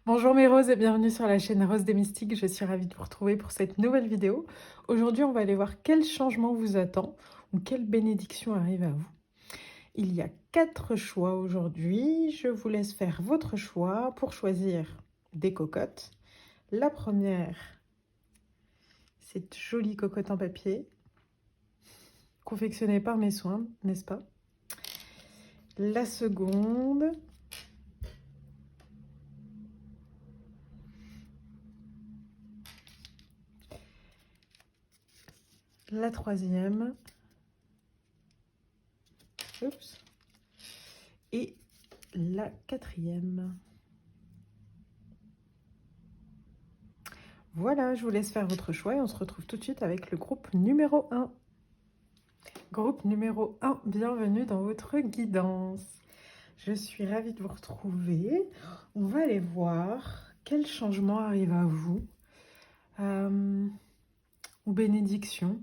Bonjour mes roses et bienvenue sur la chaîne Rose des Mystiques. Je suis ravie de vous retrouver pour cette nouvelle vidéo. Aujourd'hui, on va aller voir quel changement vous attend ou quelle bénédiction arrive à vous. Il y a 4 choix aujourd'hui. Je vous laisse faire votre choix pour choisir des cocottes. La première, cette jolie cocotte en papier, confectionnée par mes soins, n'est-ce pas? La seconde, la troisième, oups, et la quatrième. Voilà, je vous laisse faire votre choix et on se retrouve tout de suite avec le groupe numéro 1. Groupe numéro 1, bienvenue dans votre guidance. Je suis ravie de vous retrouver. On va aller voir quel changement arrive à vous. Ou bénédiction.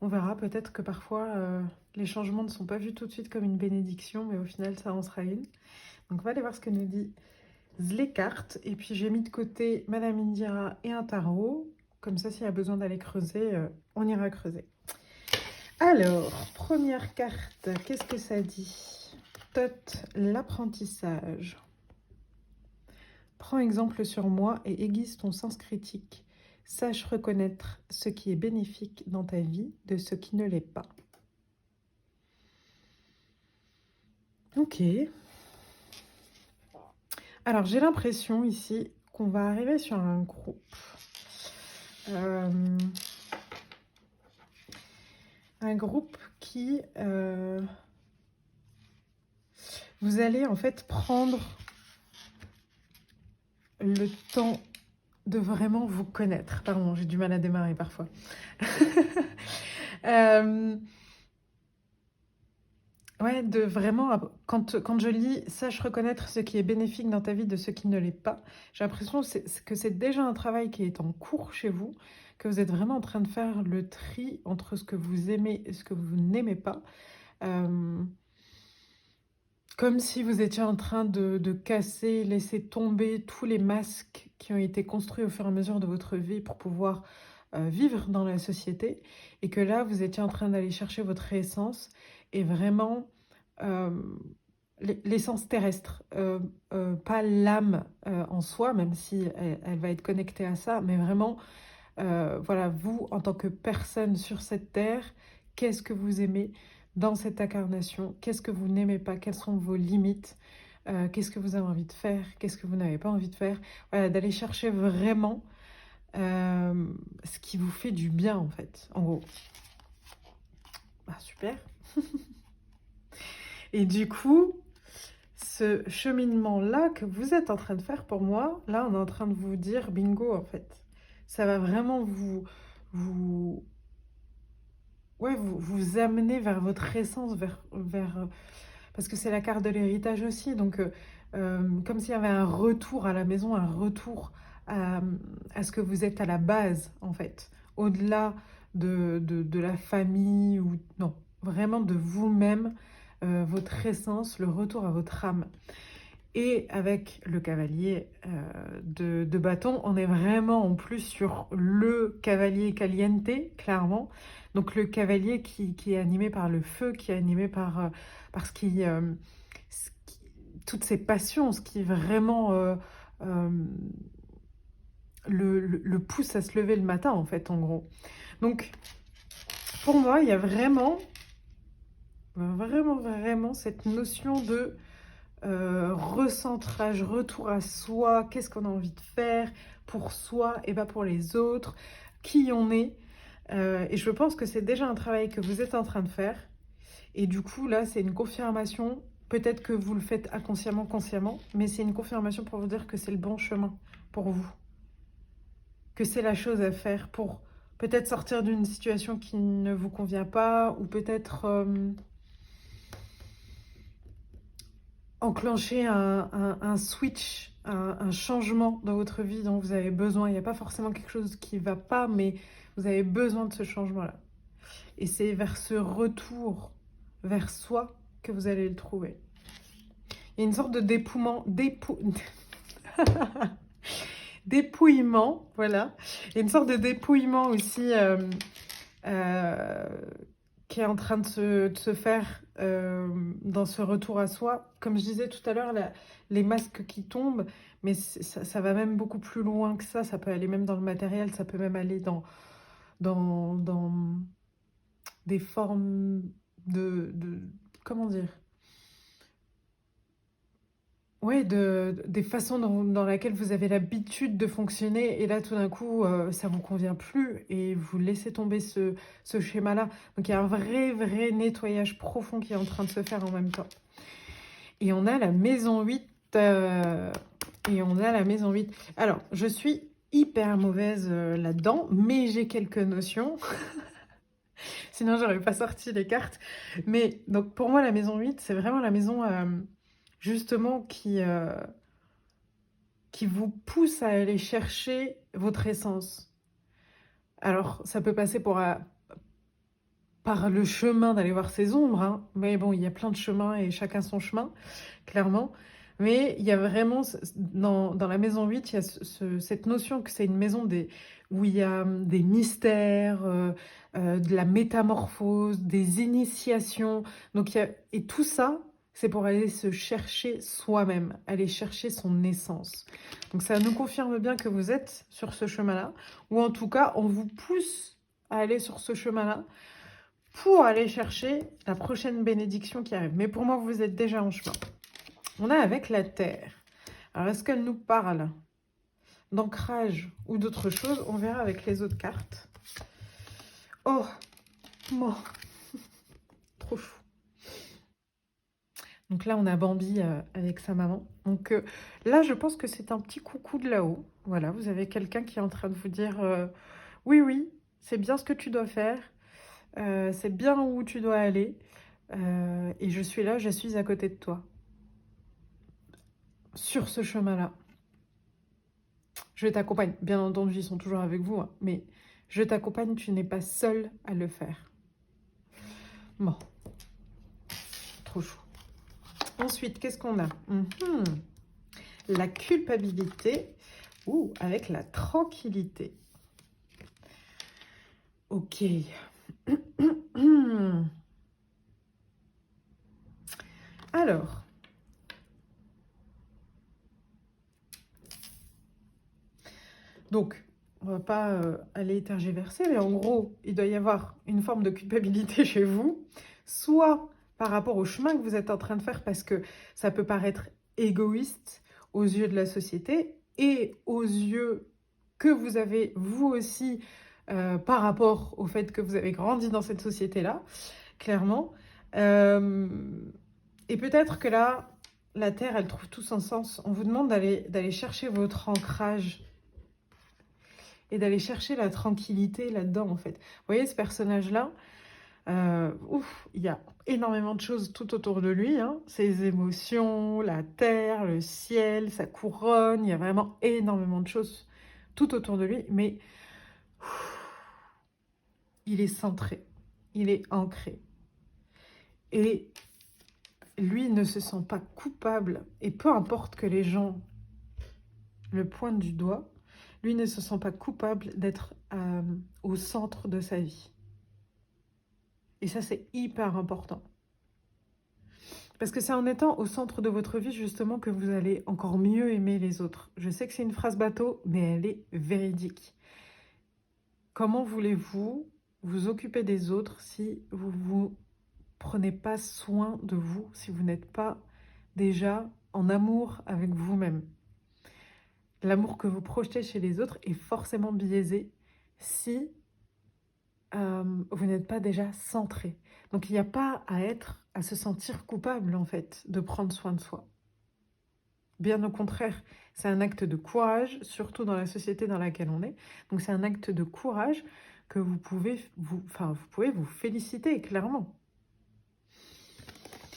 On verra peut-être que parfois les changements ne sont pas vus tout de suite comme une bénédiction, mais au final ça en sera une. Donc on va aller voir ce que nous dit les cartes. Et puis j'ai mis de côté Madame Indira et un tarot. Comme ça, s'il y a besoin d'aller creuser, on ira creuser. Alors, première carte, qu'est-ce que ça dit? Tot, l'apprentissage. Prends exemple sur moi et aiguise ton sens critique. Sache reconnaître ce qui est bénéfique dans ta vie de ce qui ne l'est pas. Ok. Alors, j'ai l'impression ici qu'on va arriver sur un groupe. Un groupe qui... vous allez en fait prendre le temps de vraiment vous connaître. Pardon, j'ai du mal à démarrer parfois. Ouais, de vraiment, quand je lis « Sache reconnaître ce qui est bénéfique dans ta vie de ce qui ne l'est pas », j'ai l'impression que c'est déjà un travail qui est en cours chez vous, que vous êtes vraiment en train de faire le tri entre ce que vous aimez et ce que vous n'aimez pas. Comme si vous étiez en train de casser, laisser tomber tous les masques qui ont été construits au fur et à mesure de votre vie pour pouvoir vivre dans la société. Et que là, vous étiez en train d'aller chercher votre essence et vraiment l'essence terrestre. Pas l'âme en soi, même si elle va être connectée à ça, mais vraiment, voilà, vous, en tant que personne sur cette terre, qu'est-ce que vous aimez dans cette incarnation? Qu'est-ce que vous n'aimez pas? Quelles sont vos limites? Qu'est-ce que vous avez envie de faire? Qu'est-ce que vous n'avez pas envie de faire? Voilà, d'aller chercher vraiment ce qui vous fait du bien, en fait, en gros. Ah, super. Et du coup, ce cheminement-là que vous êtes en train de faire pour moi, là, on est en train de vous dire bingo, en fait. Ça va vraiment vous amener vers votre essence, parce que c'est la carte de l'héritage aussi, donc comme s'il y avait un retour à la maison, un retour à ce que vous êtes à la base, en fait, au-delà de la famille, ou non, vraiment de vous-même, votre essence, le retour à votre âme. Et avec le cavalier de bâton, on est vraiment en plus sur le cavalier caliente, clairement. Donc le cavalier qui est animé par le feu, qui est animé par toutes ses passions, ce qui vraiment le pousse à se lever le matin, en fait, en gros. Donc, pour moi, il y a vraiment cette notion de recentrage, retour à soi, qu'est-ce qu'on a envie de faire pour soi et pas pour les autres, qui on est. Et je pense que c'est déjà un travail que vous êtes en train de faire. Et du coup, là, c'est une confirmation. Peut-être que vous le faites inconsciemment, consciemment, mais c'est une confirmation pour vous dire que c'est le bon chemin pour vous. Que c'est la chose à faire pour peut-être sortir d'une situation qui ne vous convient pas, ou peut-être enclencher un switch, un changement dans votre vie dont vous avez besoin. Il n'y a pas forcément quelque chose qui ne va pas, mais vous avez besoin de ce changement-là. Et c'est vers ce retour vers soi que vous allez le trouver. Il y a une sorte de dépouillement, dépouillement, voilà. Il y a une sorte de dépouillement aussi euh, qui est en train de se faire dans ce retour à soi. Comme je disais tout à l'heure, les masques qui tombent, mais ça va même beaucoup plus loin que ça. Ça peut aller même dans le matériel, ça peut même aller dans des formes de comment dire? Ouais, des façons dans lesquelles vous avez l'habitude de fonctionner et là tout d'un coup ça vous convient plus et vous laissez tomber ce schéma-là. Donc il y a un vrai nettoyage profond qui est en train de se faire en même temps. Et on a la maison 8. Et on a la maison 8. Alors, je suis hyper mauvaise là-dedans, mais j'ai quelques notions. Sinon, j'aurais pas sorti les cartes. Mais donc pour moi, la maison 8, c'est vraiment la maison justement qui vous pousse à aller chercher votre essence. Alors, ça peut passer par le chemin d'aller voir ses ombres, hein, mais bon, il y a plein de chemins et chacun son chemin, clairement. Mais il y a vraiment, dans la maison 8, il y a cette notion que c'est une maison où il y a des mystères, de la métamorphose, des initiations. Donc, et tout ça, c'est pour aller se chercher soi-même, aller chercher son essence. Donc, ça nous confirme bien que vous êtes sur ce chemin-là, ou en tout cas, on vous pousse à aller sur ce chemin-là pour aller chercher la prochaine bénédiction qui arrive. Mais pour moi, vous êtes déjà en chemin. On a avec la Terre. Alors, est-ce qu'elle nous parle d'ancrage ou d'autre chose? On verra avec les autres cartes. Oh, bon, trop chou. Donc là, on a Bambi avec sa maman. Donc là, je pense que c'est un petit coucou de là-haut. Voilà, vous avez quelqu'un qui est en train de vous dire oui, oui, c'est bien ce que tu dois faire. C'est bien où tu dois aller. Et je suis là, je suis à côté de toi. Sur ce chemin-là. Je t'accompagne. Bien entendu, ils sont toujours avec vous, hein, mais je t'accompagne, tu n'es pas seul à le faire. Bon, trop chou. Ensuite, qu'est-ce qu'on a? La culpabilité, ou avec la tranquillité. Ok. Alors, donc, on va pas aller tergiverser, mais en gros, il doit y avoir une forme de culpabilité chez vous, soit par rapport au chemin que vous êtes en train de faire, parce que ça peut paraître égoïste aux yeux de la société et aux yeux que vous avez, vous aussi, par rapport au fait que vous avez grandi dans cette société-là, clairement. Euh, et peut-être que là, la Terre, elle trouve tout son sens. On vous demande d'aller chercher votre ancrage et d'aller chercher la tranquillité là-dedans, en fait. Vous voyez, ce personnage-là, il y a énormément de choses tout autour de lui, hein. Ses émotions, la terre, le ciel, sa couronne, il y a vraiment énormément de choses tout autour de lui, mais il est centré, il est ancré. Et lui ne se sent pas coupable, et peu importe que les gens le pointent du doigt, lui ne se sent pas coupable d'être au centre de sa vie. Et ça, c'est hyper important. Parce que c'est en étant au centre de votre vie, justement, que vous allez encore mieux aimer les autres. Je sais que c'est une phrase bateau, mais elle est véridique. Comment voulez-vous vous occuper des autres si vous ne vous prenez pas soin de vous, si vous n'êtes pas déjà en amour avec vous-même? L'amour que vous projetez chez les autres est forcément biaisé si vous n'êtes pas déjà centré. Donc il n'y a pas à se sentir coupable en fait de prendre soin de soi. Bien au contraire, c'est un acte de courage, surtout dans la société dans laquelle on est. Donc c'est un acte de courage que vous pouvez vous féliciter clairement.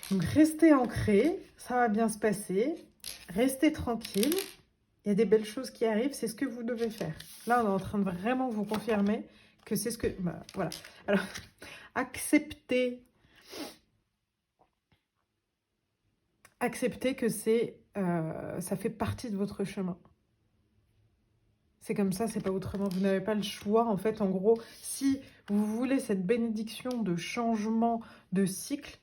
Donc restez ancré, ça va bien se passer. Restez tranquille. Il y a des belles choses qui arrivent, c'est ce que vous devez faire. Là, on est en train de vraiment vous confirmer que c'est ce que... voilà. Alors, acceptez que ça fait partie de votre chemin. C'est comme ça, c'est pas autrement. Vous n'avez pas le choix, en fait. En gros, si vous voulez cette bénédiction de changement de cycle,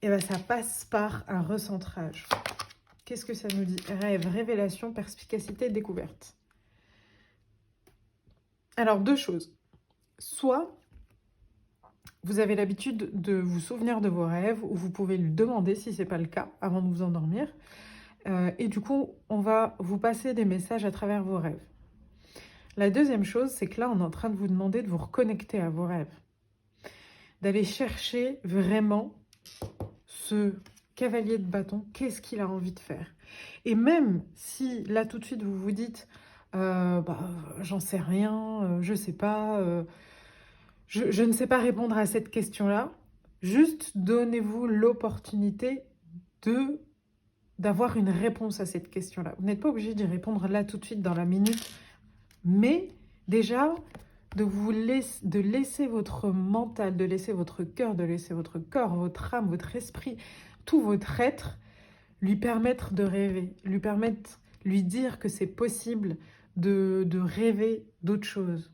eh ben, ça passe par un recentrage. Qu'est-ce que ça nous dit? Rêve, révélation, perspicacité, découverte. Alors, deux choses. Soit vous avez l'habitude de vous souvenir de vos rêves, ou vous pouvez lui demander si ce n'est pas le cas avant de vous endormir. Et du coup, on va vous passer des messages à travers vos rêves. La deuxième chose, c'est que là, on est en train de vous demander de vous reconnecter à vos rêves. D'aller chercher vraiment ce cavalier de bâton, qu'est-ce qu'il a envie de faire. Et même si là, tout de suite, vous vous dites, j'en sais rien, je sais pas, je ne sais pas répondre à cette question-là, juste donnez-vous l'opportunité d'avoir une réponse à cette question-là. Vous n'êtes pas obligé d'y répondre là tout de suite dans la minute, mais déjà de laisser votre mental, de laisser votre cœur, de laisser votre corps, votre âme, votre esprit, tout votre être, lui permettre de rêver, lui dire que c'est possible de rêver d'autres choses.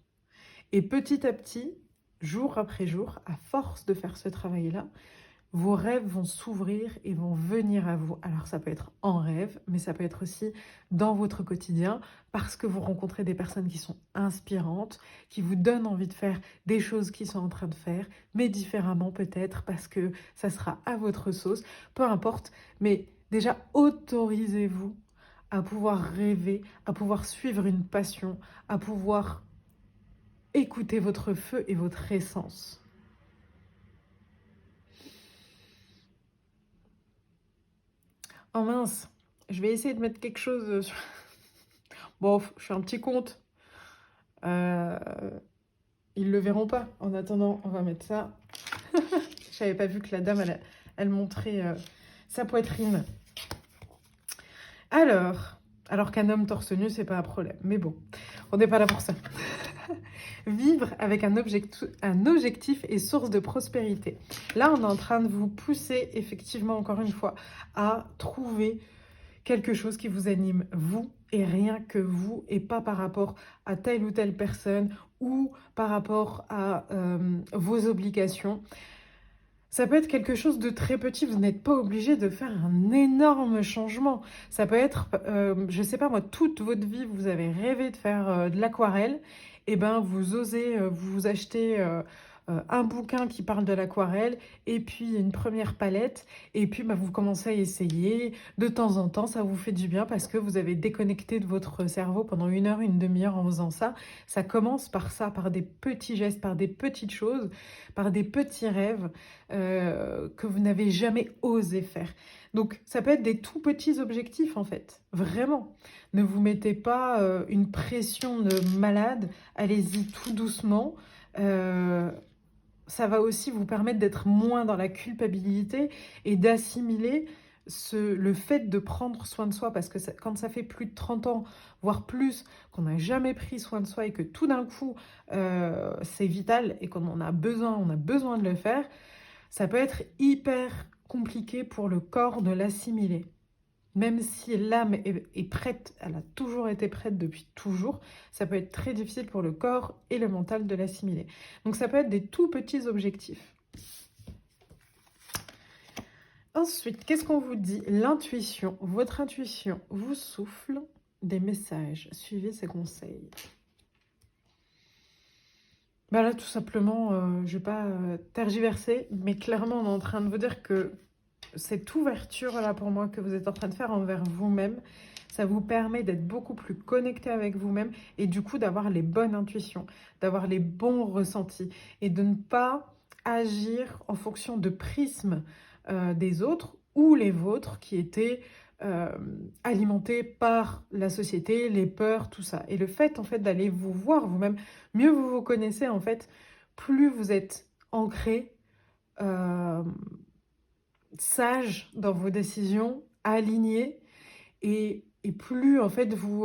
Et petit à petit, jour après jour, à force de faire ce travail-là, vos rêves vont s'ouvrir et vont venir à vous. Alors ça peut être en rêve, mais ça peut être aussi dans votre quotidien, parce que vous rencontrez des personnes qui sont inspirantes, qui vous donnent envie de faire des choses qu'ils sont en train de faire, mais différemment peut-être, parce que ça sera à votre sauce, peu importe. Mais déjà, autorisez-vous à pouvoir rêver, à pouvoir suivre une passion, à pouvoir écouter votre feu et votre essence. Oh mince, je vais essayer de mettre quelque chose sur... Bon, je fais un petit compte. Ils le verront pas. En attendant, on va mettre ça. Je n'avais pas vu que la dame, elle montrait sa poitrine. Alors qu'un homme torse nu, c'est pas un problème. Mais bon, on n'est pas là pour ça. Vivre avec un objectif et source de prospérité. Là, on est en train de vous pousser, effectivement, encore une fois, à trouver quelque chose qui vous anime, vous et rien que vous, et pas par rapport à telle ou telle personne ou par rapport à vos obligations. Ça peut être quelque chose de très petit, vous n'êtes pas obligé de faire un énorme changement. Ça peut être, je sais pas moi, toute votre vie, vous avez rêvé de faire de l'aquarelle, et ben vous osez vous acheter un bouquin qui parle de l'aquarelle, et puis une première palette, et puis vous commencez à essayer. De temps en temps, ça vous fait du bien parce que vous avez déconnecté de votre cerveau pendant 1 heure, une demi-heure en faisant ça. Ça commence par ça, par des petits gestes, par des petites choses, par des petits rêves que vous n'avez jamais osé faire. Donc, ça peut être des tout petits objectifs, en fait. Vraiment. Ne vous mettez pas une pression de malade. Allez-y tout doucement. Ça va aussi vous permettre d'être moins dans la culpabilité et d'assimiler le fait de prendre soin de soi. Parce que quand ça fait plus de 30 ans, voire plus, qu'on n'a jamais pris soin de soi et que tout d'un coup, c'est vital et qu'on en a besoin, on a besoin de le faire, ça peut être hyper compliqué pour le corps de l'assimiler. Même si l'âme est prête, elle a toujours été prête depuis toujours, ça peut être très difficile pour le corps et le mental de l'assimiler. Donc ça peut être des tout petits objectifs. Ensuite, qu'est-ce qu'on vous dit? L'intuition. Votre intuition vous souffle des messages. Suivez ses conseils. Là, tout simplement, je ne vais pas tergiverser, mais clairement, on est en train de vous dire que cette ouverture-là, pour moi, que vous êtes en train de faire envers vous-même, ça vous permet d'être beaucoup plus connecté avec vous-même et du coup d'avoir les bonnes intuitions, d'avoir les bons ressentis et de ne pas agir en fonction de prismes des autres ou les vôtres qui étaient alimentés par la société, les peurs, tout ça. Et le fait, en fait, d'aller vous voir vous-même, mieux vous vous connaissez, en fait, plus vous êtes ancré, sage dans vos décisions, aligné, et plus, en fait, vous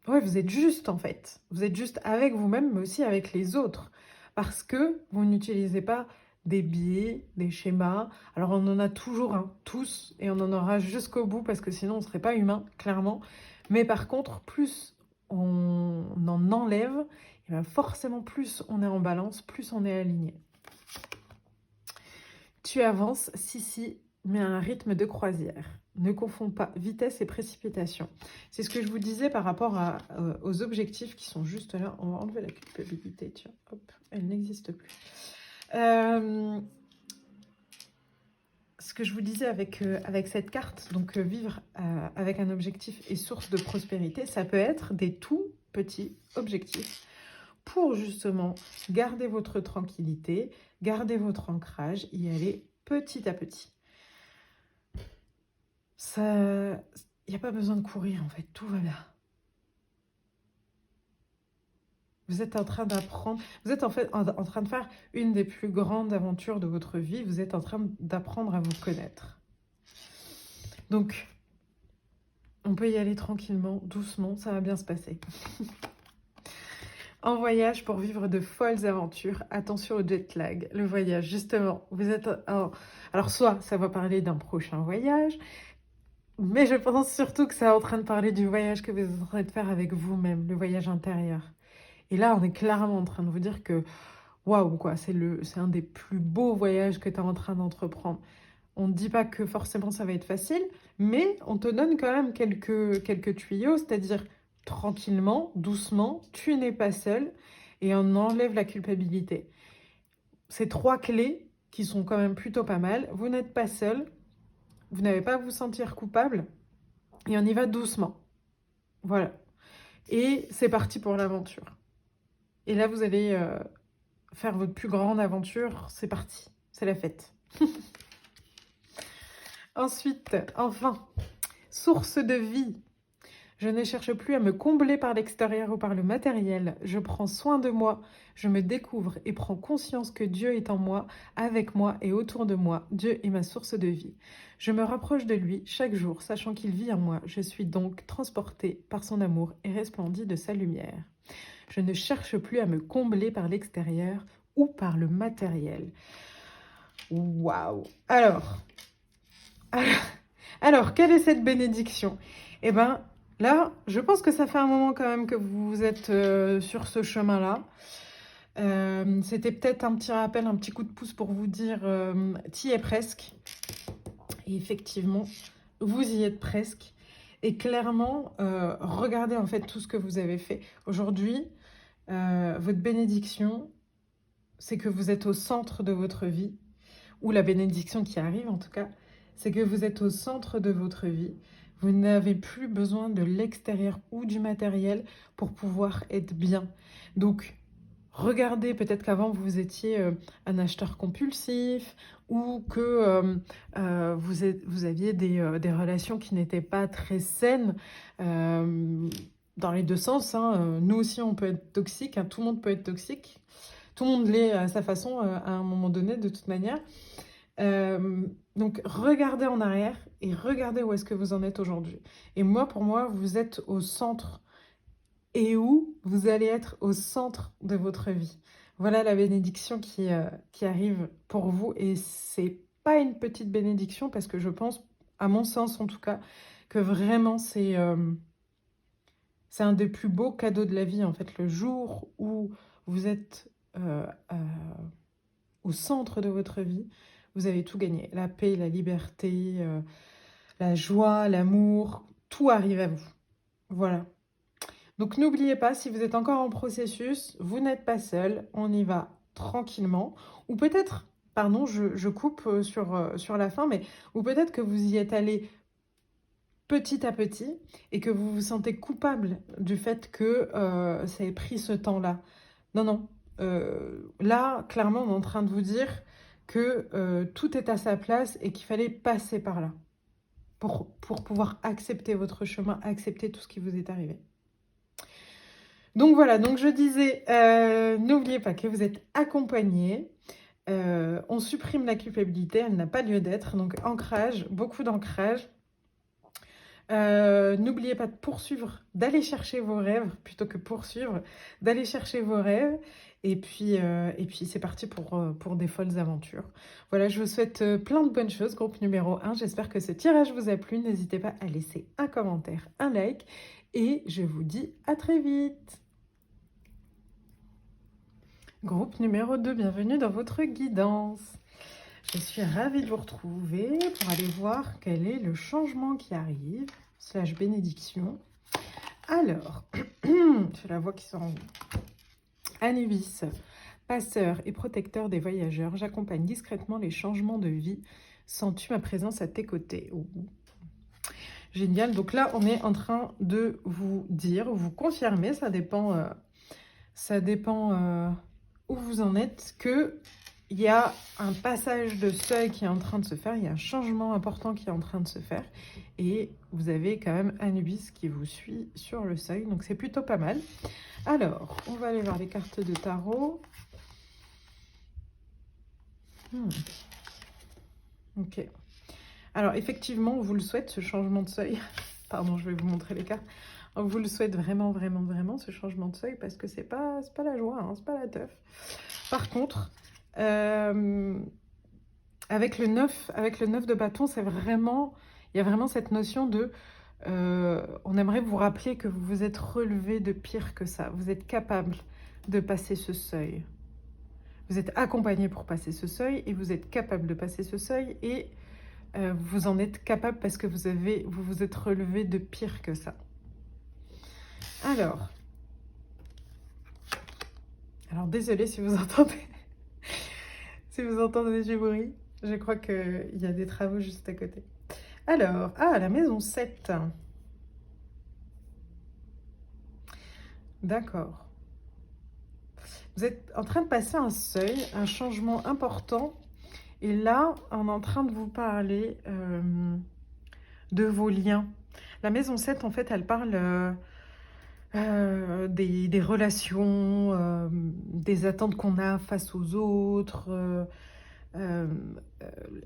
êtes juste, en fait. Vous êtes juste avec vous-même, mais aussi avec les autres. Parce que vous n'utilisez pas des biais, des schémas. Alors, on en a toujours un, tous, et on en aura jusqu'au bout, parce que sinon, on ne serait pas humain, clairement. Mais par contre, plus on en enlève, et ben forcément plus on est en balance, plus on est aligné. Tu avances, si, mais à un rythme de croisière. Ne confonds pas vitesse et précipitation. C'est ce que je vous disais par rapport aux objectifs qui sont juste là. On va enlever la culpabilité, tiens, hop, elle n'existe plus. Ce que je vous disais avec cette carte, donc vivre avec un objectif et source de prospérité, ça peut être des tout petits objectifs pour justement garder votre tranquillité, garder votre ancrage, y aller petit à petit. Il n'y a pas besoin de courir en fait, tout va bien. Vous êtes en train d'apprendre, vous êtes en fait en train de faire une des plus grandes aventures de votre vie, vous êtes en train d'apprendre à vous connaître. Donc, on peut y aller tranquillement, doucement, ça va bien se passer. En voyage pour vivre de folles aventures, attention au jet lag. Le voyage, justement, vous êtes... Alors, soit ça va parler d'un prochain voyage, mais je pense surtout que ça est en train de parler du voyage que vous êtes en train de faire avec vous-même, le voyage intérieur. Et là, on est clairement en train de vous dire que, waouh, quoi, c'est un des plus beaux voyages que tu es en train d'entreprendre. On ne dit pas que forcément ça va être facile, mais on te donne quand même quelques tuyaux, c'est-à-dire tranquillement, doucement, tu n'es pas seul et on enlève la culpabilité. Ces 3 clés qui sont quand même plutôt pas mal, vous n'êtes pas seul, vous n'avez pas à vous sentir coupable et on y va doucement. Voilà. Et c'est parti pour l'aventure. Et là, vous allez faire votre plus grande aventure, c'est parti, c'est la fête. Ensuite, enfin, source de vie. Je ne cherche plus à me combler par l'extérieur ou par le matériel. Je prends soin de moi, je me découvre et prends conscience que Dieu est en moi, avec moi et autour de moi. Dieu est ma source de vie. Je me rapproche de lui chaque jour, sachant qu'il vit en moi. Je suis donc transportée par son amour et resplendie de sa lumière. Je ne cherche plus à me combler par l'extérieur ou par le matériel. Waouh! Alors, quelle est cette bénédiction? Eh bien, là, je pense que ça fait un moment quand même que vous êtes sur ce chemin-là. C'était peut-être un petit rappel, un petit coup de pouce pour vous dire t'y es presque. Et effectivement, vous y êtes presque. Et clairement, regardez en fait tout ce que vous avez fait. Aujourd'hui, votre bénédiction, c'est que vous êtes au centre de votre vie, ou la bénédiction qui arrive en tout cas, c'est que vous êtes au centre de votre vie. Vous n'avez plus besoin de l'extérieur ou du matériel pour pouvoir être bien. Donc, regardez, peut-être qu'avant vous étiez un acheteur compulsif ou que vous aviez des relations qui n'étaient pas très saines dans les deux sens. Hein. Nous aussi, on peut être toxique, hein, tout le monde peut être toxique. Tout le monde l'est à sa façon à un moment donné, de toute manière. Donc, regardez en arrière et regardez où est-ce que vous en êtes aujourd'hui. Et moi, pour moi, vous êtes au centre et où vous allez être au centre de votre vie. Voilà la bénédiction qui arrive pour vous. Et c'est pas une petite bénédiction parce que je pense, à mon sens en tout cas, que vraiment c'est un des plus beaux cadeaux de la vie. En fait, le jour où vous êtes au centre de votre vie, vous avez tout gagné. La paix, la liberté, la joie, l'amour, tout arrive à vous. Voilà. Donc n'oubliez pas, si vous êtes encore en processus, vous n'êtes pas seul, on y va tranquillement. Ou peut-être, pardon, je coupe sur la fin, mais ou peut-être que vous y êtes allé petit à petit et que vous vous sentez coupable du fait que ça ait pris ce temps-là. Non, non. Là, clairement, on est en train de vous dire que tout est à sa place et qu'il fallait passer par là pour pouvoir accepter votre chemin, accepter tout ce qui vous est arrivé. Donc voilà, donc je disais, n'oubliez pas que vous êtes accompagné. On supprime la culpabilité, elle n'a pas lieu d'être. Donc ancrage, beaucoup d'ancrage. N'oubliez pas de poursuivre, d'aller chercher vos rêves plutôt que poursuivre, d'aller chercher vos rêves. Et puis c'est parti pour des folles aventures. Voilà, je vous souhaite plein de bonnes choses, groupe numéro 1. J'espère que ce tirage vous a plu. N'hésitez pas à laisser un commentaire, un like. Et je vous dis à très vite. Groupe numéro 2, bienvenue dans votre guidance. Je suis ravie de vous retrouver pour aller voir quel est le changement qui arrive, / bénédiction. Alors, je la vois qui sont Anubis, passeur et protecteur des voyageurs, j'accompagne discrètement les changements de vie. Sens-tu ma présence à tes côtés? Oh. Génial, donc là on est en train de vous dire, vous confirmer, ça dépend où vous en êtes, que il y a un passage de seuil qui est en train de se faire, il y a un changement important qui est en train de se faire, et vous avez quand même Anubis qui vous suit sur le seuil, donc c'est plutôt pas mal. Alors, on va aller voir les cartes de tarot. Ok. Alors, effectivement, on vous le souhaite, ce changement de seuil. Pardon, je vais vous montrer les cartes. On vous le souhaite vraiment, vraiment, vraiment, ce changement de seuil, parce que c'est pas la joie, hein, c'est pas la teuf. Par contre, avec le 9 de bâton, c'est vraiment, il y a vraiment cette notion de, on aimerait vous rappeler que vous vous êtes relevé de pire que ça. Vous êtes capable de passer ce seuil. Vous êtes accompagné pour passer ce seuil et vous êtes capable de passer ce seuil et vous en êtes capable parce que vous vous êtes relevé de pire que ça. Alors désolée si vous entendez si vous entendez du bruit, je crois qu'il y a des travaux juste à côté. Alors, la maison 7. D'accord. Vous êtes en train de passer un seuil, un changement important. Et là, on est en train de vous parler de vos liens. La maison 7, en fait, elle parle des relations, des attentes qu'on a face aux autres,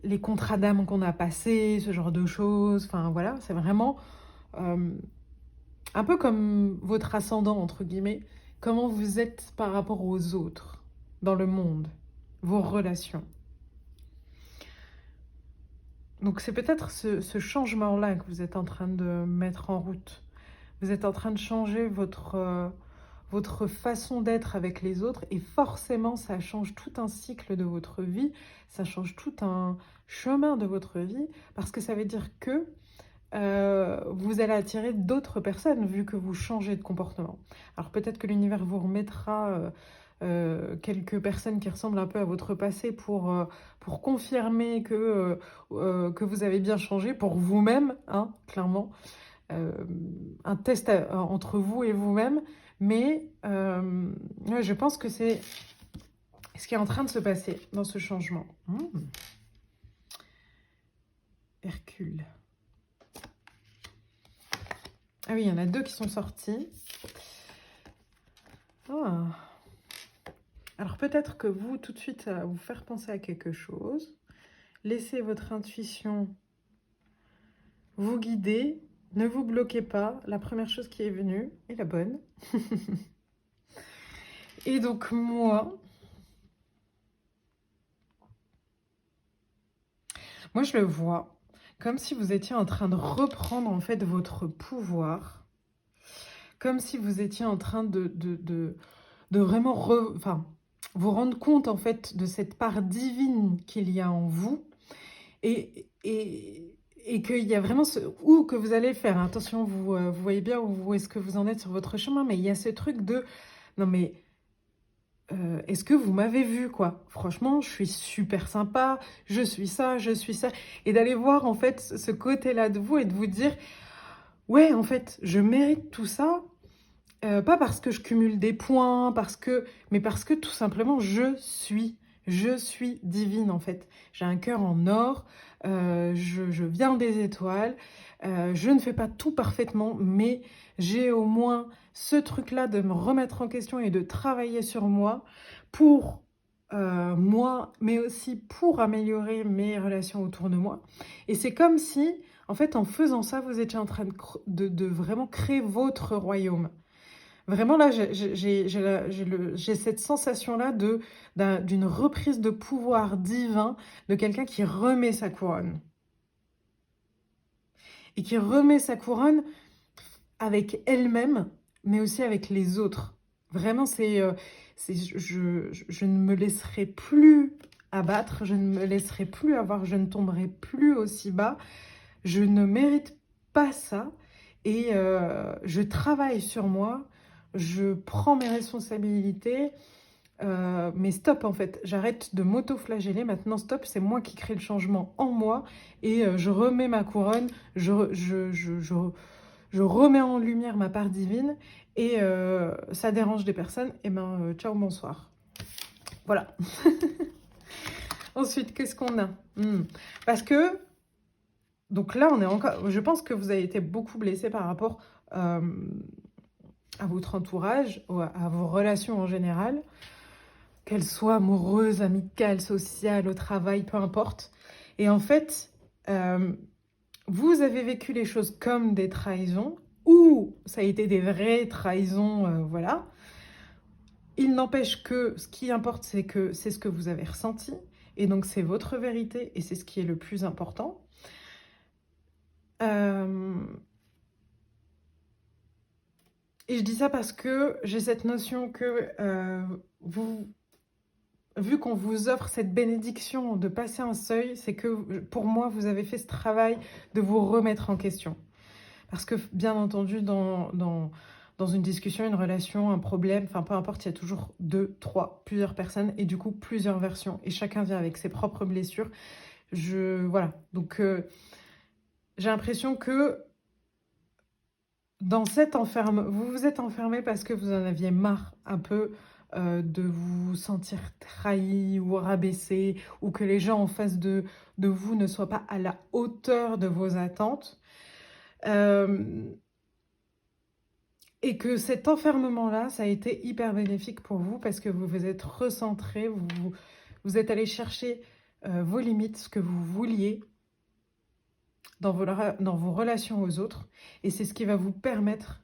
les contrats d'âme qu'on a passés, ce genre de choses. Enfin, voilà, c'est vraiment un peu comme votre ascendant, entre guillemets, comment vous êtes par rapport aux autres dans le monde, vos relations. Donc c'est peut-être ce changement-là que vous êtes en train de mettre en route. Vous êtes en train de changer votre façon d'être avec les autres et forcément ça change tout un cycle de votre vie, ça change tout un chemin de votre vie parce que ça veut dire que vous allez attirer d'autres personnes vu que vous changez de comportement. Alors peut-être que l'univers vous remettra quelques personnes qui ressemblent un peu à votre passé pour confirmer que vous avez bien changé pour vous-même, hein, clairement. Un test entre vous et vous-même, mais ouais, je pense que c'est ce qui est en train de se passer dans ce changement. Hercule. Ah oui, il y en a 2 qui sont sortis. Alors peut-être que vous, tout de suite, ça va vous faire penser à quelque chose. Laissez votre intuition vous guider. Ne vous bloquez pas. La première chose qui est venue est la bonne. Et donc moi, je le vois comme si vous étiez en train de reprendre en fait votre pouvoir. Comme si vous étiez en train de vraiment vous rendre compte en fait de cette part divine qu'il y a en vous. Et qu'il y a vraiment où que vous allez faire. Attention, vous voyez bien où est-ce que vous en êtes sur votre chemin, mais il y a ce truc de non mais est-ce que vous m'avez vu quoi? Franchement, je suis super sympa, je suis ça, et d'aller voir en fait ce côté-là de vous et de vous dire ouais en fait je mérite tout ça. Pas parce que je cumule des points, mais parce que tout simplement je suis divine en fait. J'ai un cœur en or, je viens des étoiles, je ne fais pas tout parfaitement, mais j'ai au moins ce truc-là de me remettre en question et de travailler sur moi pour moi, mais aussi pour améliorer mes relations autour de moi. Et c'est comme si, En fait, en faisant ça, vous étiez en train de vraiment créer votre royaume. Vraiment là, j'ai cette sensation-là d'une reprise de pouvoir divin de quelqu'un qui remet sa couronne. Et qui remet sa couronne avec elle-même, mais aussi avec les autres. Vraiment, je ne me laisserai plus abattre, je ne me laisserai plus avoir, je ne tomberai plus aussi bas. Je ne mérite pas ça et je travaille sur moi, je prends mes responsabilités, mais stop en fait, j'arrête de m'auto-flageller, maintenant stop, c'est moi qui crée le changement en moi et je remets ma couronne, je remets en lumière ma part divine et ça dérange des personnes, et ben ciao, bonsoir. Voilà. Ensuite, qu'est-ce qu'on a? Parce que, donc là, on est encore, je pense que vous avez été beaucoup blessé par rapport à votre entourage, à vos relations en général, qu'elles soient amoureuses, amicales, sociales, au travail, peu importe. Et en fait, vous avez vécu les choses comme des trahisons, ou ça a été des vraies trahisons, voilà. Il n'empêche que ce qui importe, c'est que c'est ce que vous avez ressenti, et donc c'est votre vérité, et c'est ce qui est le plus important. Et je dis ça parce que j'ai cette notion que vu qu'on vous offre cette bénédiction de passer un seuil, c'est que pour moi, vous avez fait ce travail de vous remettre en question. Parce que bien entendu, dans une discussion, une relation, un problème, enfin peu importe, il y a toujours deux, trois, plusieurs personnes et du coup plusieurs versions. Et chacun vient avec ses propres blessures. Voilà. Donc j'ai l'impression que dans cet enfermement, vous vous êtes enfermé parce que vous en aviez marre un peu de vous sentir trahi ou rabaissé, ou que les gens en face de vous ne soient pas à la hauteur de vos attentes. Et que cet enfermement-là, ça a été hyper bénéfique pour vous parce que vous vous êtes recentré, vous êtes allé chercher vos limites, ce que vous vouliez dans vos relations aux autres. Et c'est ce qui va vous permettre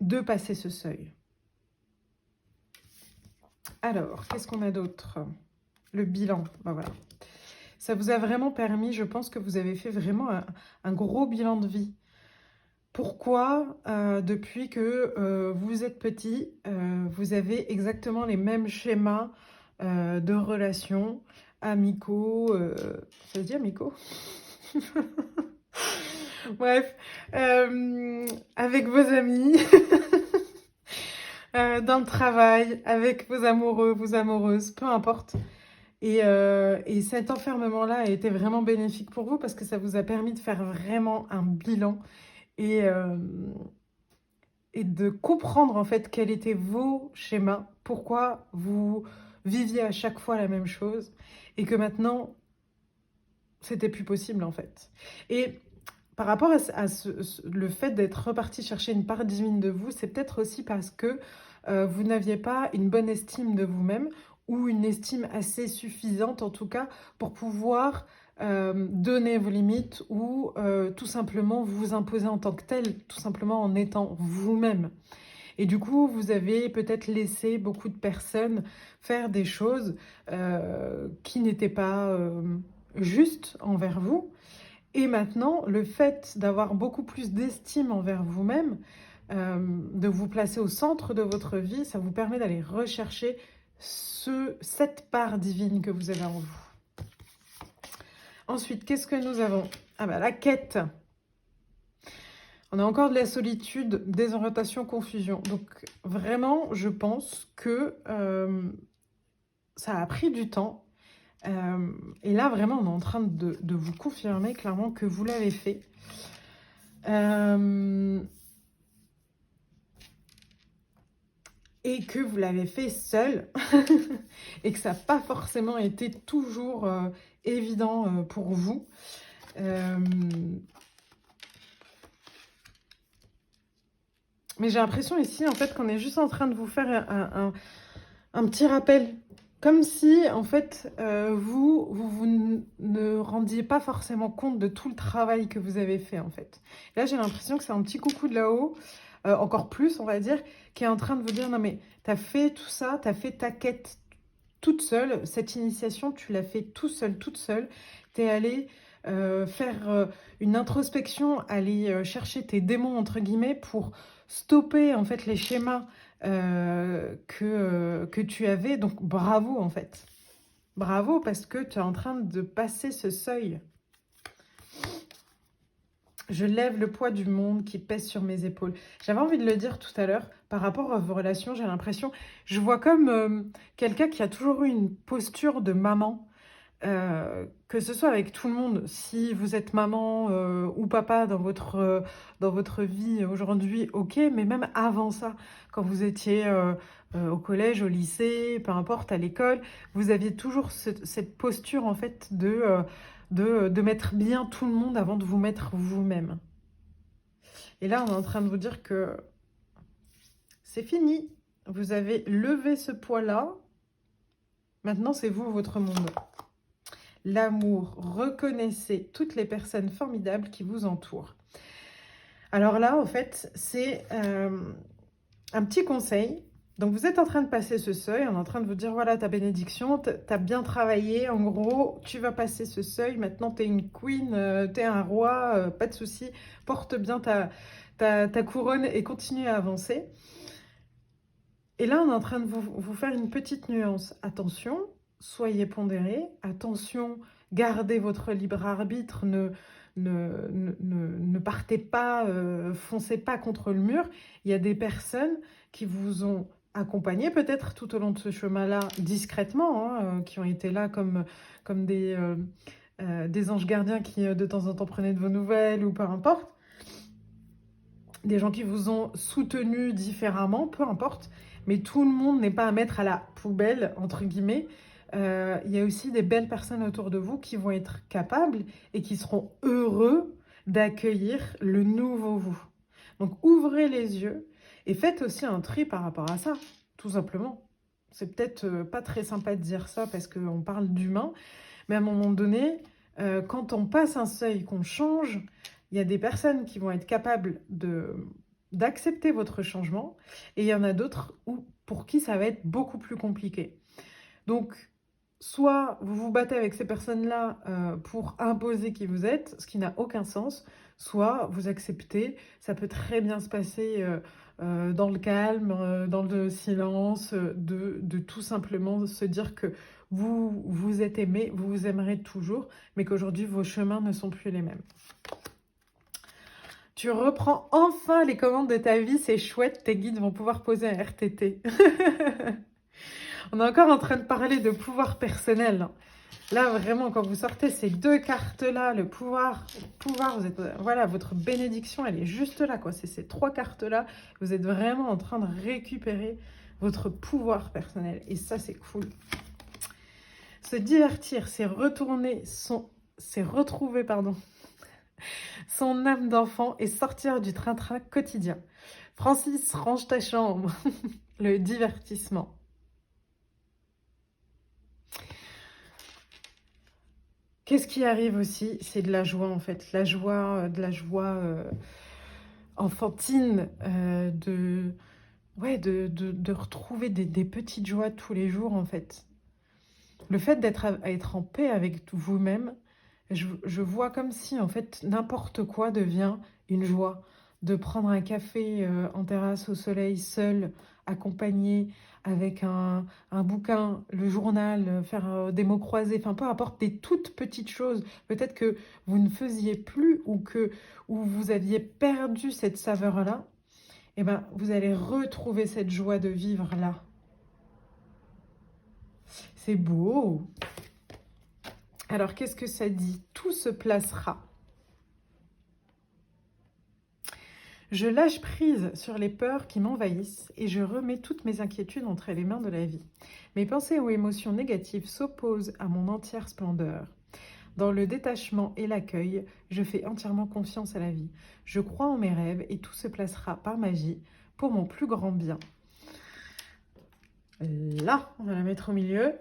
de passer ce seuil. Alors, qu'est-ce qu'on a d'autre? Le bilan, ben voilà. Ça vous a vraiment permis, je pense que vous avez fait vraiment un gros bilan de vie. Pourquoi, depuis que vous êtes petit, vous avez exactement les mêmes schémas de relations amicaux, ça se dit amicaux? Bref, avec vos amis, dans le travail, avec vos amoureux, vos amoureuses, peu importe. Et cet enfermement-là a été vraiment bénéfique pour vous parce que ça vous a permis de faire vraiment un bilan et de comprendre en fait quels étaient vos schémas, pourquoi vous viviez à chaque fois la même chose et que maintenant, c'était plus possible en fait. Et par rapport à le fait d'être reparti chercher une part divine de vous, c'est peut-être aussi parce que vous n'aviez pas une bonne estime de vous-même ou une estime assez suffisante en tout cas pour pouvoir donner vos limites ou tout simplement vous imposer en tant que tel, tout simplement en étant vous-même. Et du coup, vous avez peut-être laissé beaucoup de personnes faire des choses qui n'étaient pas justes envers vous. Et maintenant, le fait d'avoir beaucoup plus d'estime envers vous-même, de vous placer au centre de votre vie, ça vous permet d'aller rechercher cette part divine que vous avez en vous. Ensuite, qu'est-ce que nous avons? Ah bah la quête. On a encore de la solitude, désorientation, confusion. Donc vraiment, je pense que ça a pris du temps. Et là, vraiment, on est en train de vous confirmer clairement que vous l'avez fait. Et que vous l'avez fait seul. Et que ça n'a pas forcément été toujours évident pour vous. Mais j'ai l'impression ici, en fait, qu'on est juste en train de vous faire un petit rappel Comme si, en fait, vous ne rendiez pas forcément compte de tout le travail que vous avez fait, en fait. Là, j'ai l'impression que c'est un petit coucou de là-haut, encore plus, on va dire, qui est en train de vous dire, non mais, t'as fait tout ça, t'as fait ta quête toute seule, cette initiation, tu l'as fait tout seul, toute seule. T'es allé faire une introspection, aller chercher tes démons, entre guillemets, pour stopper, en fait, les schémas que tu avais. Donc, bravo, en fait. Bravo, parce que tu es en train de passer ce seuil. Je lève le poids du monde qui pèse sur mes épaules. J'avais envie de le dire tout à l'heure, par rapport à vos relations, j'ai l'impression, je vois comme quelqu'un qui a toujours eu une posture de maman, que ce soit avec tout le monde, si vous êtes maman ou papa dans votre vie aujourd'hui, ok, mais même avant ça, quand vous étiez au collège, au lycée, peu importe, à l'école, vous aviez toujours cette posture en fait de mettre bien tout le monde avant de vous mettre vous-même. Et là, on est en train de vous dire que c'est fini. Vous avez levé ce poids-là. Maintenant, c'est vous, votre monde. L'amour, reconnaissez toutes les personnes formidables qui vous entourent. Alors là, en fait, c'est un petit conseil. Donc, vous êtes en train de passer ce seuil, on est en train de vous dire, voilà, ta bénédiction, tu as bien travaillé, en gros, tu vas passer ce seuil, maintenant, tu es une queen, tu es un roi, pas de souci, porte bien ta couronne et continue à avancer. Et là, on est en train de vous faire une petite nuance. Attention, soyez pondérés, attention, gardez votre libre arbitre, ne partez pas, foncez pas contre le mur. Il y a des personnes qui vous ont accompagné peut-être tout au long de ce chemin-là, discrètement, hein, qui ont été là comme des anges gardiens qui de temps en temps prenaient de vos nouvelles ou peu importe. Des gens qui vous ont soutenu différemment, peu importe. Mais tout le monde n'est pas à mettre à la poubelle, entre guillemets. Il y a aussi des belles personnes autour de vous qui vont être capables et qui seront heureux d'accueillir le nouveau vous. Donc ouvrez les yeux et faites aussi un tri par rapport à ça, tout simplement. C'est peut-être pas très sympa de dire ça parce qu'on parle d'humain, mais à un moment donné, quand on passe un seuil, qu'on change, il y a des personnes qui vont être capables d'accepter votre changement et il y en a d'autres pour qui ça va être beaucoup plus compliqué. Donc, soit vous vous battez avec ces personnes-là pour imposer qui vous êtes, ce qui n'a aucun sens, soit vous acceptez, ça peut très bien se passer dans le calme, dans le silence, de tout simplement se dire que vous êtes aimé, vous vous aimerez toujours, mais qu'aujourd'hui vos chemins ne sont plus les mêmes. Tu reprends enfin les commandes de ta vie, c'est chouette, tes guides vont pouvoir poser un RTT. On est encore en train de parler de pouvoir personnel. Là, vraiment, quand vous sortez ces deux cartes-là, le pouvoir, vous êtes, voilà, votre bénédiction, elle est juste là, quoi. C'est ces trois cartes-là. Vous êtes vraiment en train de récupérer votre pouvoir personnel. Et ça, c'est cool. Se divertir, c'est retrouver, pardon, son âme d'enfant et sortir du train-train quotidien. Francis, range ta chambre. Le divertissement. Qu'est-ce qui arrive aussi? C'est de la joie, en fait. La joie, de la joie enfantine, de retrouver des petites joies tous les jours, en fait. Le fait d'être en paix avec vous-même, je vois comme si, en fait, n'importe quoi devient une joie. De prendre un café en terrasse au soleil, seul, accompagné, avec un bouquin, le journal, faire des mots croisés, enfin peu importe, des toutes petites choses. Peut-être que vous ne faisiez plus ou vous aviez perdu cette saveur-là. Eh ben, vous allez retrouver cette joie de vivre là. C'est beau. Alors, qu'est-ce que ça dit? Tout se placera. Je lâche prise sur les peurs qui m'envahissent et je remets toutes mes inquiétudes entre les mains de la vie. Mes pensées ou émotions négatives s'opposent à mon entière splendeur. Dans le détachement et l'accueil, je fais entièrement confiance à la vie. Je crois en mes rêves et tout se placera par magie pour mon plus grand bien. Là, on va la mettre au milieu.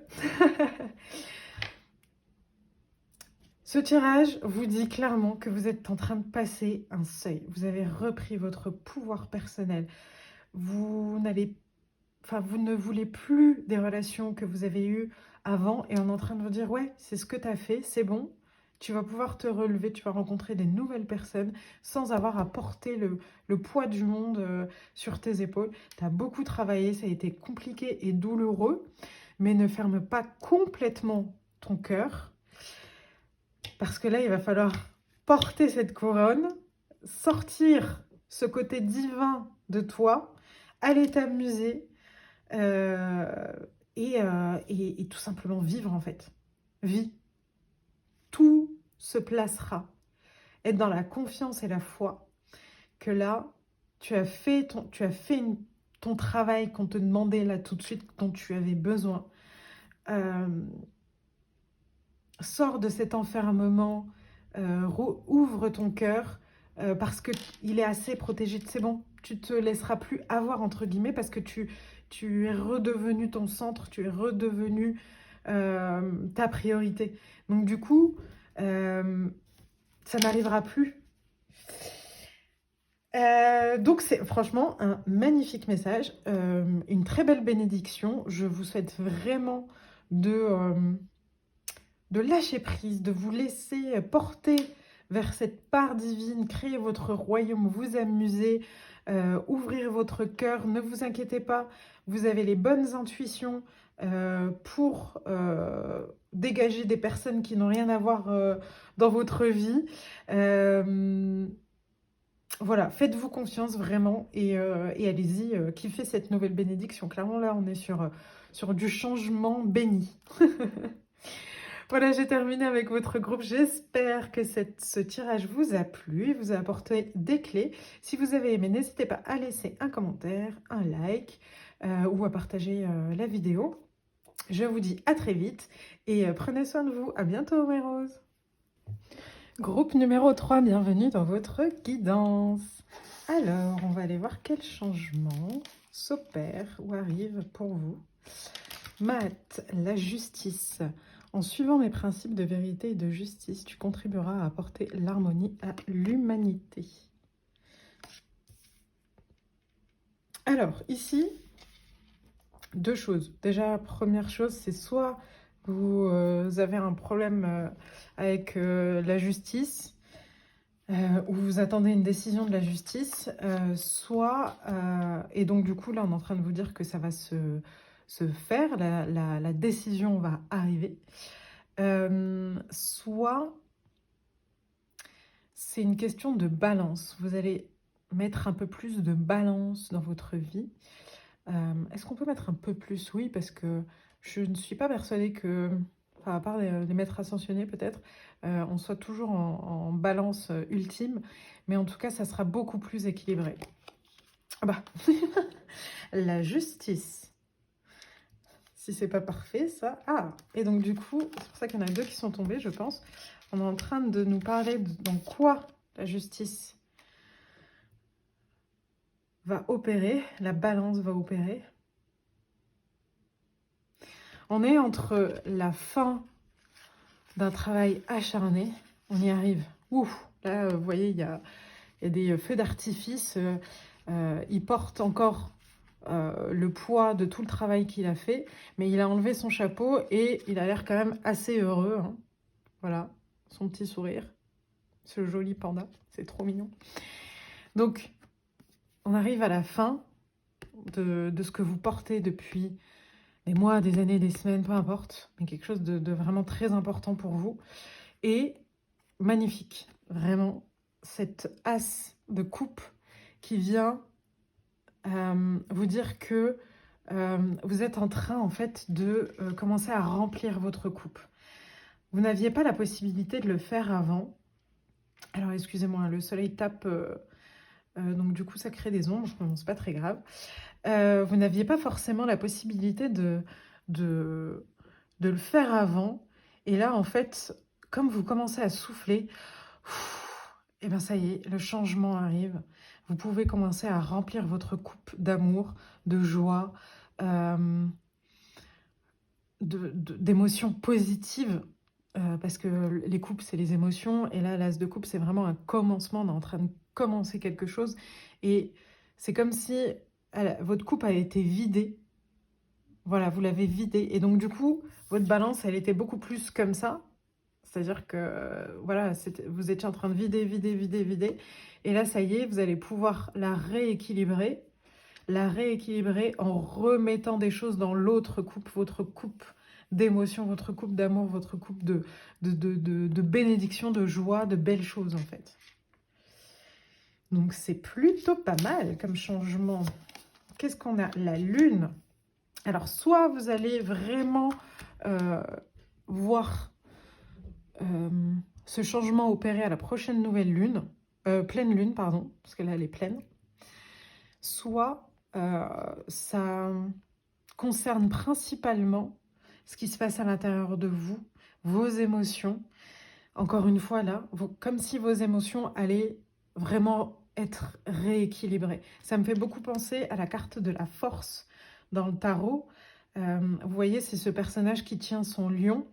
Ce tirage vous dit clairement que vous êtes en train de passer un seuil. Vous avez repris votre pouvoir personnel. Vous n'allez, enfin, vous ne voulez plus des relations que vous avez eues avant et on est en train de vous dire, ouais, c'est ce que tu as fait, c'est bon. Tu vas pouvoir te relever, tu vas rencontrer des nouvelles personnes sans avoir à porter le poids du monde sur tes épaules. Tu as beaucoup travaillé, ça a été compliqué et douloureux, mais ne ferme pas complètement ton cœur. Parce que là, il va falloir porter cette couronne, sortir ce côté divin de toi, aller t'amuser et tout simplement vivre en fait. Vis. Tout se placera. Être dans la confiance et la foi que là, tu as fait ton travail qu'on te demandait là tout de suite, dont tu avais besoin. Sors de cet enfermement, ouvre ton cœur parce qu'il est assez protégé. C'est bon, tu te laisseras plus avoir entre guillemets parce que tu es redevenu ton centre, tu es redevenu ta priorité. Donc du coup, ça n'arrivera plus. Donc c'est franchement un magnifique message, une très belle bénédiction. Je vous souhaite vraiment de lâcher prise, de vous laisser porter vers cette part divine, créer votre royaume, vous amuser, ouvrir votre cœur. Ne vous inquiétez pas, vous avez les bonnes intuitions pour dégager des personnes qui n'ont rien à voir dans votre vie. Voilà, faites-vous confiance vraiment et allez-y, kiffez cette nouvelle bénédiction. Clairement, là, on est sur du changement béni. Voilà, j'ai terminé avec votre groupe. J'espère que ce tirage vous a plu et vous a apporté des clés. Si vous avez aimé, n'hésitez pas à laisser un commentaire, un like ou à partager la vidéo. Je vous dis à très vite et prenez soin de vous. À bientôt, mes roses. Groupe numéro 3, bienvenue dans votre guidance. Alors, on va aller voir quel changement s'opère ou arrive pour vous. Math, la justice. En suivant mes principes de vérité et de justice, tu contribueras à apporter l'harmonie à l'humanité. Alors, ici, deux choses. Déjà, première chose, c'est soit vous avez un problème avec la justice, ou vous attendez une décision de la justice, soit, et donc du coup, là, on est en train de vous dire que ça va se faire, la décision va arriver. Soit c'est une question de balance. Vous allez mettre un peu plus de balance dans votre vie. Est-ce qu'on peut mettre un peu plus? Oui, parce que je ne suis pas persuadée que, enfin, à part les maîtres ascensionnés peut-être, on soit toujours en balance ultime. Mais en tout cas, ça sera beaucoup plus équilibré. Ah bah, la justice. Si c'est pas parfait, ça... Ah, et donc du coup, c'est pour ça qu'il y en a deux qui sont tombés, je pense. On est en train de nous parler dans quoi la justice va opérer, la balance va opérer. On est entre la fin d'un travail acharné, on y arrive. Ouf, là, vous voyez, il y a des feux d'artifice. Il porte encore le poids de tout le travail qu'il a fait, mais il a enlevé son chapeau et il a l'air quand même assez heureux. Hein. Voilà, son petit sourire, ce joli panda, c'est trop mignon. Donc, on arrive à la fin de ce que vous portez depuis des mois, des années, des semaines, peu importe, mais quelque chose de vraiment très important pour vous. Et magnifique, vraiment, cette as de coupe qui vient vous dire que vous êtes en train, en fait, de commencer à remplir votre coupe. Vous n'aviez pas la possibilité de le faire avant. Alors, excusez-moi, le soleil tape, donc du coup, ça crée des ombres, bon, c'est pas très grave. Vous n'aviez pas forcément la possibilité de le faire avant. Et là, en fait, comme vous commencez à souffler, et bien ça y est, le changement arrive. Vous pouvez commencer à remplir votre coupe d'amour, de joie, d'émotions positives, parce que les coupes, c'est les émotions, et là, l'as de coupe, c'est vraiment un commencement, on est en train de commencer quelque chose, et c'est comme si votre coupe a été vidée, voilà, vous l'avez vidée, et donc du coup, votre balance, elle était beaucoup plus comme ça, c'est-à-dire que, voilà, vous étiez en train de vider, vider, vider, vider, et là, ça y est, vous allez pouvoir la rééquilibrer en remettant des choses dans l'autre coupe, votre coupe d'émotion, votre coupe d'amour, votre coupe de bénédiction, de joie, de belles choses en fait. Donc c'est plutôt pas mal comme changement. Qu'est-ce qu'on a? La lune. Alors soit vous allez vraiment voir ce changement opérer à la prochaine nouvelle lune, pleine lune pardon, parce que là elle est pleine, soit ça concerne principalement ce qui se passe à l'intérieur de vous, vos émotions. Encore une fois, là, comme si vos émotions allaient vraiment être rééquilibrées. Ça me fait beaucoup penser à la carte de la force dans le tarot. Vous voyez, c'est ce personnage qui tient son lion.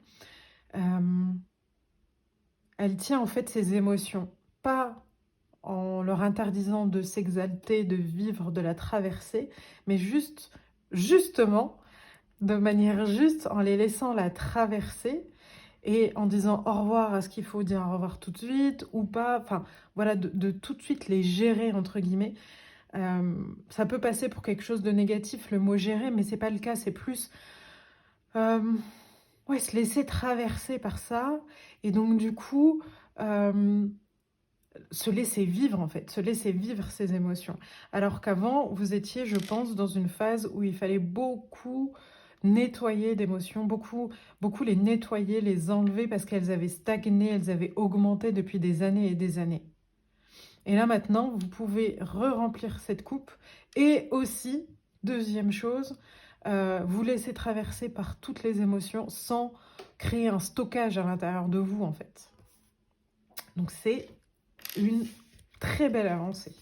Elle tient en fait ses émotions, pas en leur interdisant de s'exalter, de vivre, de la traverser, mais justement, de manière juste, en les laissant la traverser et en disant au revoir à ce qu'il faut dire au revoir tout de suite ou pas, enfin voilà, de tout de suite les gérer entre guillemets. Ça peut passer pour quelque chose de négatif, le mot gérer, mais c'est pas le cas, c'est plus ouais, se laisser traverser par ça, et donc du coup se laisser vivre en fait, se laisser vivre ses émotions. Alors qu'avant, vous étiez, je pense, dans une phase où il fallait beaucoup nettoyer d'émotions, beaucoup les nettoyer, les enlever parce qu'elles avaient stagné, elles avaient augmenté depuis des années et des années. Et là maintenant, vous pouvez re-remplir cette coupe et aussi, deuxième chose, vous laisser traverser par toutes les émotions sans créer un stockage à l'intérieur de vous en fait. Donc c'est une très belle avancée.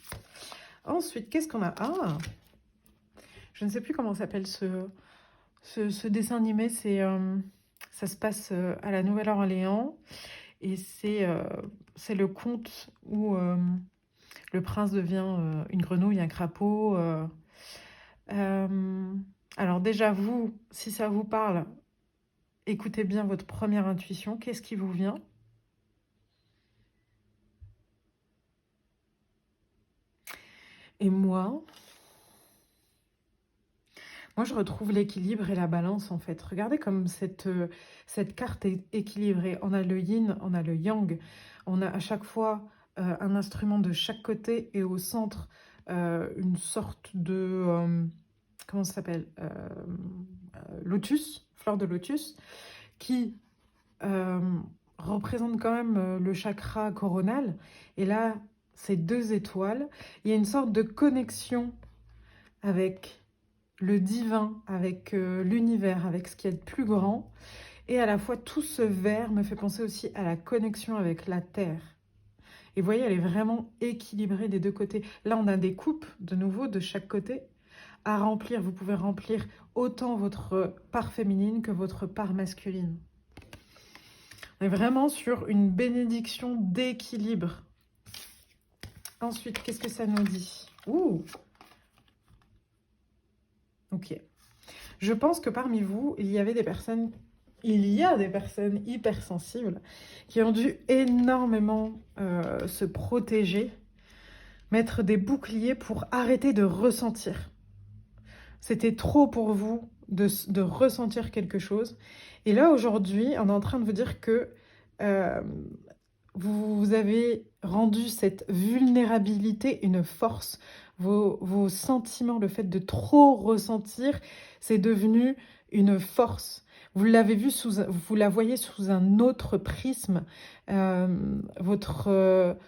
Ensuite, qu'est-ce qu'on a? Ah, je ne sais plus comment s'appelle ce dessin animé. Ça se passe à la Nouvelle-Orléans. Et c'est le conte où le prince devient une grenouille, un crapaud. Alors déjà, vous, si ça vous parle, écoutez bien votre première intuition. Qu'est-ce qui vous vient? Et moi, je retrouve l'équilibre et la balance, en fait. Regardez comme cette carte est équilibrée. On a le yin, on a le yang. On a à chaque fois un instrument de chaque côté et au centre, une sorte de... comment ça s'appelle? Lotus, fleur de lotus, qui représente quand même le chakra coronal. Et là, c'est 2 étoiles. Il y a une sorte de connexion avec le divin, avec l'univers, avec ce qui est de plus grand. Et à la fois, tout ce vert me fait penser aussi à la connexion avec la terre. Et vous voyez, elle est vraiment équilibrée des deux côtés. Là, on a des coupes, de nouveau, de chaque côté, à remplir. Vous pouvez remplir autant votre part féminine que votre part masculine. On est vraiment sur une bénédiction d'équilibre. Ensuite, qu'est-ce que ça nous dit? Ouh! Ok. Je pense que parmi vous, il y a des personnes hypersensibles qui ont dû énormément se protéger, mettre des boucliers pour arrêter de ressentir. C'était trop pour vous de ressentir quelque chose. Et là, aujourd'hui, on est en train de vous dire que vous avez rendu cette vulnérabilité une force. Vos sentiments, le fait de trop ressentir, c'est devenu une force. Vous l'avez vu vous la voyez sous un autre prisme. Votre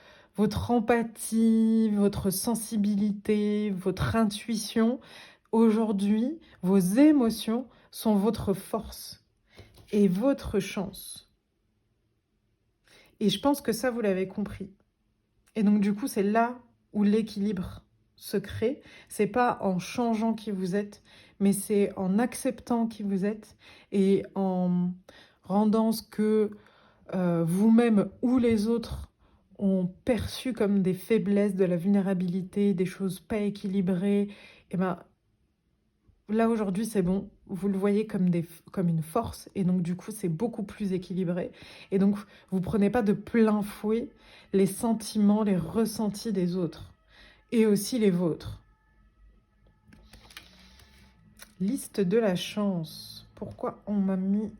empathie, votre sensibilité, votre intuition. Aujourd'hui, vos émotions sont votre force et votre chance. Et je pense que ça, vous l'avez compris. Et donc, du coup, c'est là où l'équilibre se crée. C'est pas en changeant qui vous êtes, mais c'est en acceptant qui vous êtes et en rendant ce que vous-même ou les autres ont perçu comme des faiblesses, de la vulnérabilité, des choses pas équilibrées. Et ben là aujourd'hui c'est bon, vous le voyez comme, comme une force et donc du coup c'est beaucoup plus équilibré. Et donc vous prenez pas de plein fouet les sentiments, les ressentis des autres et aussi les vôtres. Liste de la chance. Pourquoi on m'a mis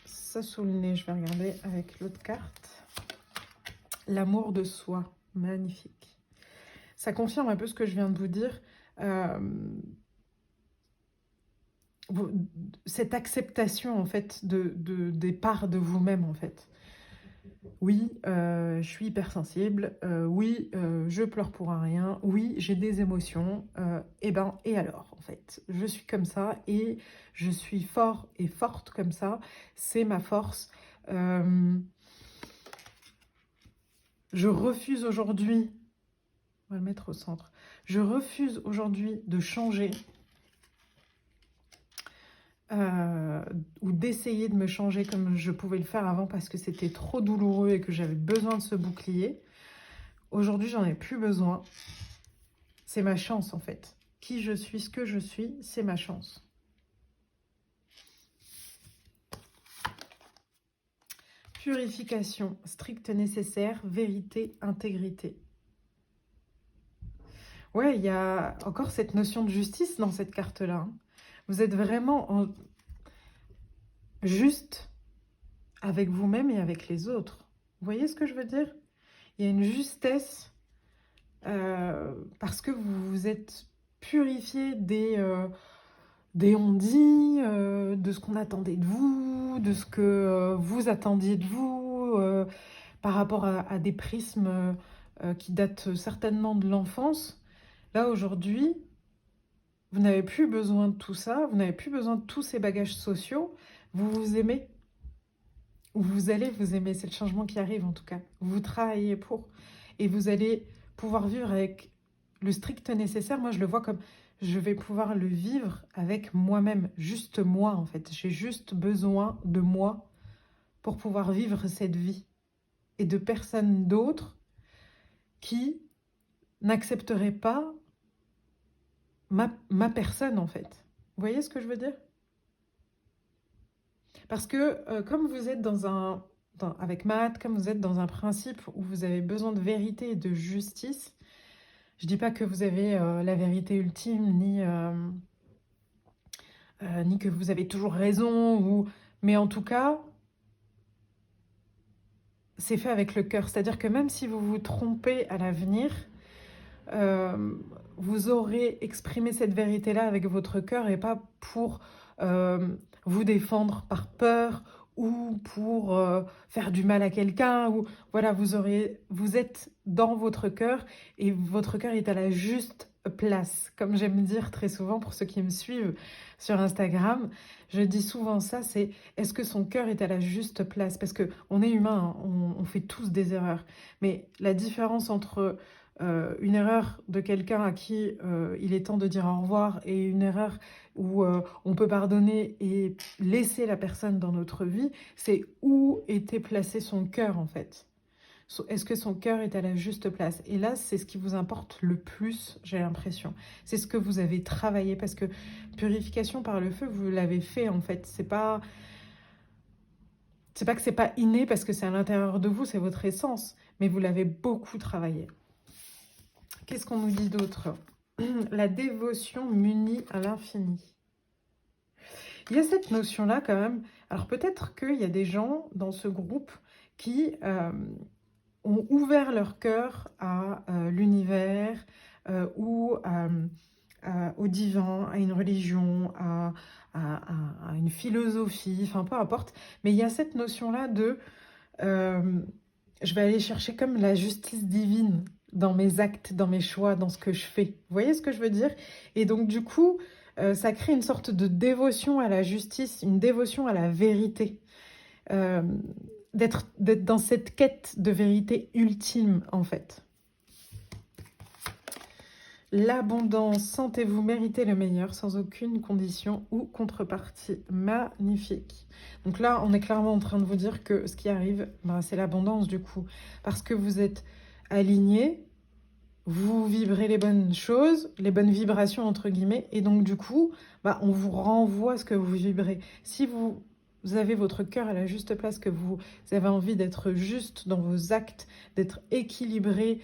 ça sous le nez? Je vais regarder avec l'autre carte. L'amour de soi. Magnifique. Ça confirme un peu ce que je viens de vous dire. Cette acceptation, en fait, des parts de vous-même, en fait. Oui, je suis hypersensible. Oui, je pleure pour un rien. Oui, j'ai des émotions. Et alors, en fait, je suis comme ça et je suis fort et forte comme ça. C'est ma force. Je refuse aujourd'hui, on va le mettre au centre, je refuse aujourd'hui de changer ou d'essayer de me changer comme je pouvais le faire avant parce que c'était trop douloureux et que j'avais besoin de ce bouclier. Aujourd'hui, j'en ai plus besoin. C'est ma chance en fait. Qui je suis, ce que je suis, c'est ma chance. Purification, strict nécessaire, vérité, intégrité. Ouais, il y a encore cette notion de justice dans cette carte-là. Hein. Vous êtes vraiment juste avec vous-même et avec les autres. Vous voyez ce que je veux dire? Il y a une justesse parce que vous vous êtes purifié des on-dit, de ce qu'on attendait de vous, de ce que vous attendiez de vous, par rapport à des prismes qui datent certainement de l'enfance. Là, aujourd'hui, vous n'avez plus besoin de tout ça, vous n'avez plus besoin de tous ces bagages sociaux, vous vous aimez. Vous allez vous aimer, c'est le changement qui arrive en tout cas. Vous travaillez pour. Et vous allez pouvoir vivre avec le strict nécessaire. Moi, je le vois comme je vais pouvoir le vivre avec moi-même, juste moi en fait. J'ai juste besoin de moi pour pouvoir vivre cette vie. Et de personne d'autre qui n'accepterait pas ma personne en fait. Vous voyez ce que je veux dire? Parce que comme vous êtes avec Matt, comme vous êtes dans un principe où vous avez besoin de vérité et de justice, je ne dis pas que vous avez la vérité ultime, ni que vous avez toujours raison, mais en tout cas, c'est fait avec le cœur. C'est-à-dire que même si vous vous trompez à l'avenir, vous aurez exprimé cette vérité-là avec votre cœur et pas pour vous défendre par peur ou pour faire du mal à quelqu'un. Voilà, vous êtes dans votre cœur et votre cœur est à la juste place. Comme j'aime dire très souvent pour ceux qui me suivent sur Instagram, je dis souvent ça, c'est est-ce que son cœur est à la juste place? Parce qu'on est humain, hein, on fait tous des erreurs. Mais la différence entre une erreur de quelqu'un à qui il est temps de dire au revoir et une erreur où on peut pardonner et laisser la personne dans notre vie, c'est où était placé son cœur en fait. Est-ce que son cœur est à la juste place? Et là, c'est ce qui vous importe le plus, j'ai l'impression. C'est ce que vous avez travaillé parce que purification par le feu, vous l'avez fait en fait. C'est pas que c'est pas inné parce que c'est à l'intérieur de vous, c'est votre essence, mais vous l'avez beaucoup travaillé. Qu'est-ce qu'on nous dit d'autre? La dévotion munie à l'infini. Il y a cette notion-là quand même. Alors peut-être qu'il y a des gens dans ce groupe qui ont ouvert leur cœur à l'univers ou au divin, à une religion, à une philosophie, enfin peu importe. Mais il y a cette notion-là de je vais aller chercher comme la justice divine dans mes actes, dans mes choix, dans ce que je fais. Vous voyez ce que je veux dire? Et donc du coup, ça crée une sorte de dévotion à la justice, une dévotion à la vérité. D'être dans cette quête de vérité ultime, en fait. L'abondance, sentez-vous mériter le meilleur sans aucune condition ou contrepartie. Magnifique. Donc là, on est clairement en train de vous dire que ce qui arrive, ben, c'est l'abondance du coup. Parce que vous êtes aligné, vous vibrez les bonnes choses, les bonnes vibrations entre guillemets, et donc du coup, bah, on vous renvoie ce que vous vibrez. Si vous avez votre cœur à la juste place, que vous avez envie d'être juste dans vos actes, d'être équilibré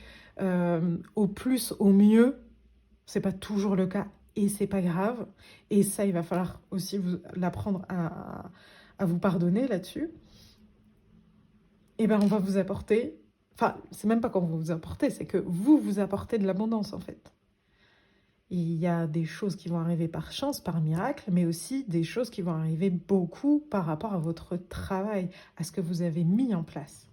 au plus, au mieux, c'est pas toujours le cas et c'est pas grave. Et ça, il va falloir aussi vous l'apprendre à vous pardonner là-dessus. Et ben, on va vous apporter. Enfin, c'est même pas qu'on va vous apporter, c'est que vous apportez de l'abondance en fait. Il y a des choses qui vont arriver par chance, par miracle, mais aussi des choses qui vont arriver beaucoup par rapport à votre travail, à ce que vous avez mis en place.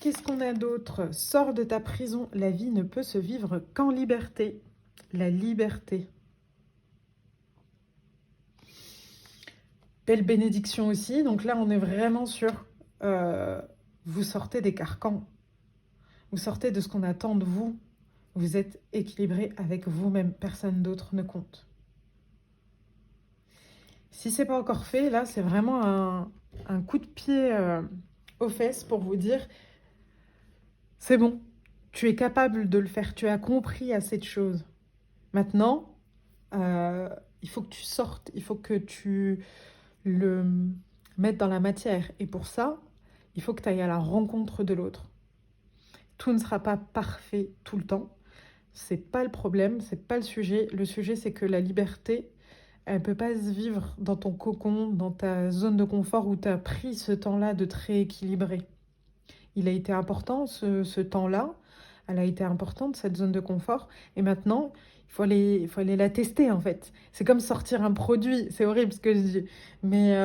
Qu'est-ce qu'on a d'autre? Sors de ta prison, la vie ne peut se vivre qu'en liberté. La liberté. Belle bénédiction aussi. Donc là, on est vraiment sur... vous sortez des carcans. Vous sortez de ce qu'on attend de vous. Vous êtes équilibré avec vous-même. Personne d'autre ne compte. Si c'est pas encore fait, là, c'est vraiment un coup de pied aux fesses pour vous dire, c'est bon, tu es capable de le faire. Tu as compris assez de choses. Maintenant, il faut que tu sortes. Il faut que tu le mettes dans la matière. Et pour ça, il faut que tu ailles à la rencontre de l'autre. Tout ne sera pas parfait tout le temps. C'est pas le problème, c'est pas le sujet. Le sujet, c'est que la liberté, elle peut pas se vivre dans ton cocon, dans ta zone de confort où tu as pris ce temps-là de te rééquilibrer. Il a été important, ce temps-là. Elle a été importante, cette zone de confort. Et maintenant, il faut aller la tester, en fait. C'est comme sortir un produit. C'est horrible ce que je dis. Mais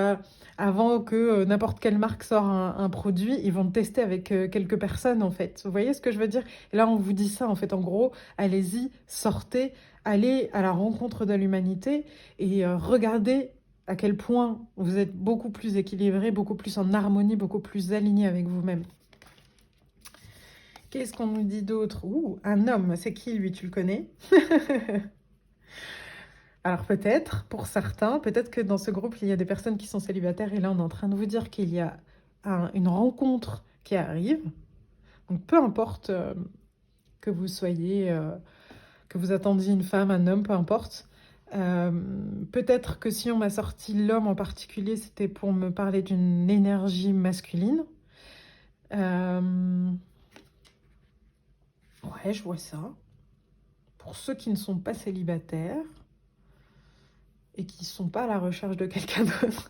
avant que n'importe quelle marque sort un produit, ils vont le tester avec quelques personnes, en fait. Vous voyez ce que je veux dire? Et là, on vous dit ça, en fait. En gros, allez-y, sortez, allez à la rencontre de l'humanité et regardez à quel point vous êtes beaucoup plus équilibré, beaucoup plus en harmonie, beaucoup plus aligné avec vous-même. Qu'est-ce qu'on nous dit d'autre? Ouh, un homme, c'est qui lui? Tu le connais? Alors peut-être, pour certains, peut-être que dans ce groupe, il y a des personnes qui sont célibataires et là, on est en train de vous dire qu'il y a une rencontre qui arrive. Donc peu importe que vous soyez, que vous attendiez une femme, un homme, peu importe. Peut-être que si on m'a sorti l'homme en particulier, c'était pour me parler d'une énergie masculine. Ouais, je vois ça. Pour ceux qui ne sont pas célibataires et qui ne sont pas à la recherche de quelqu'un d'autre.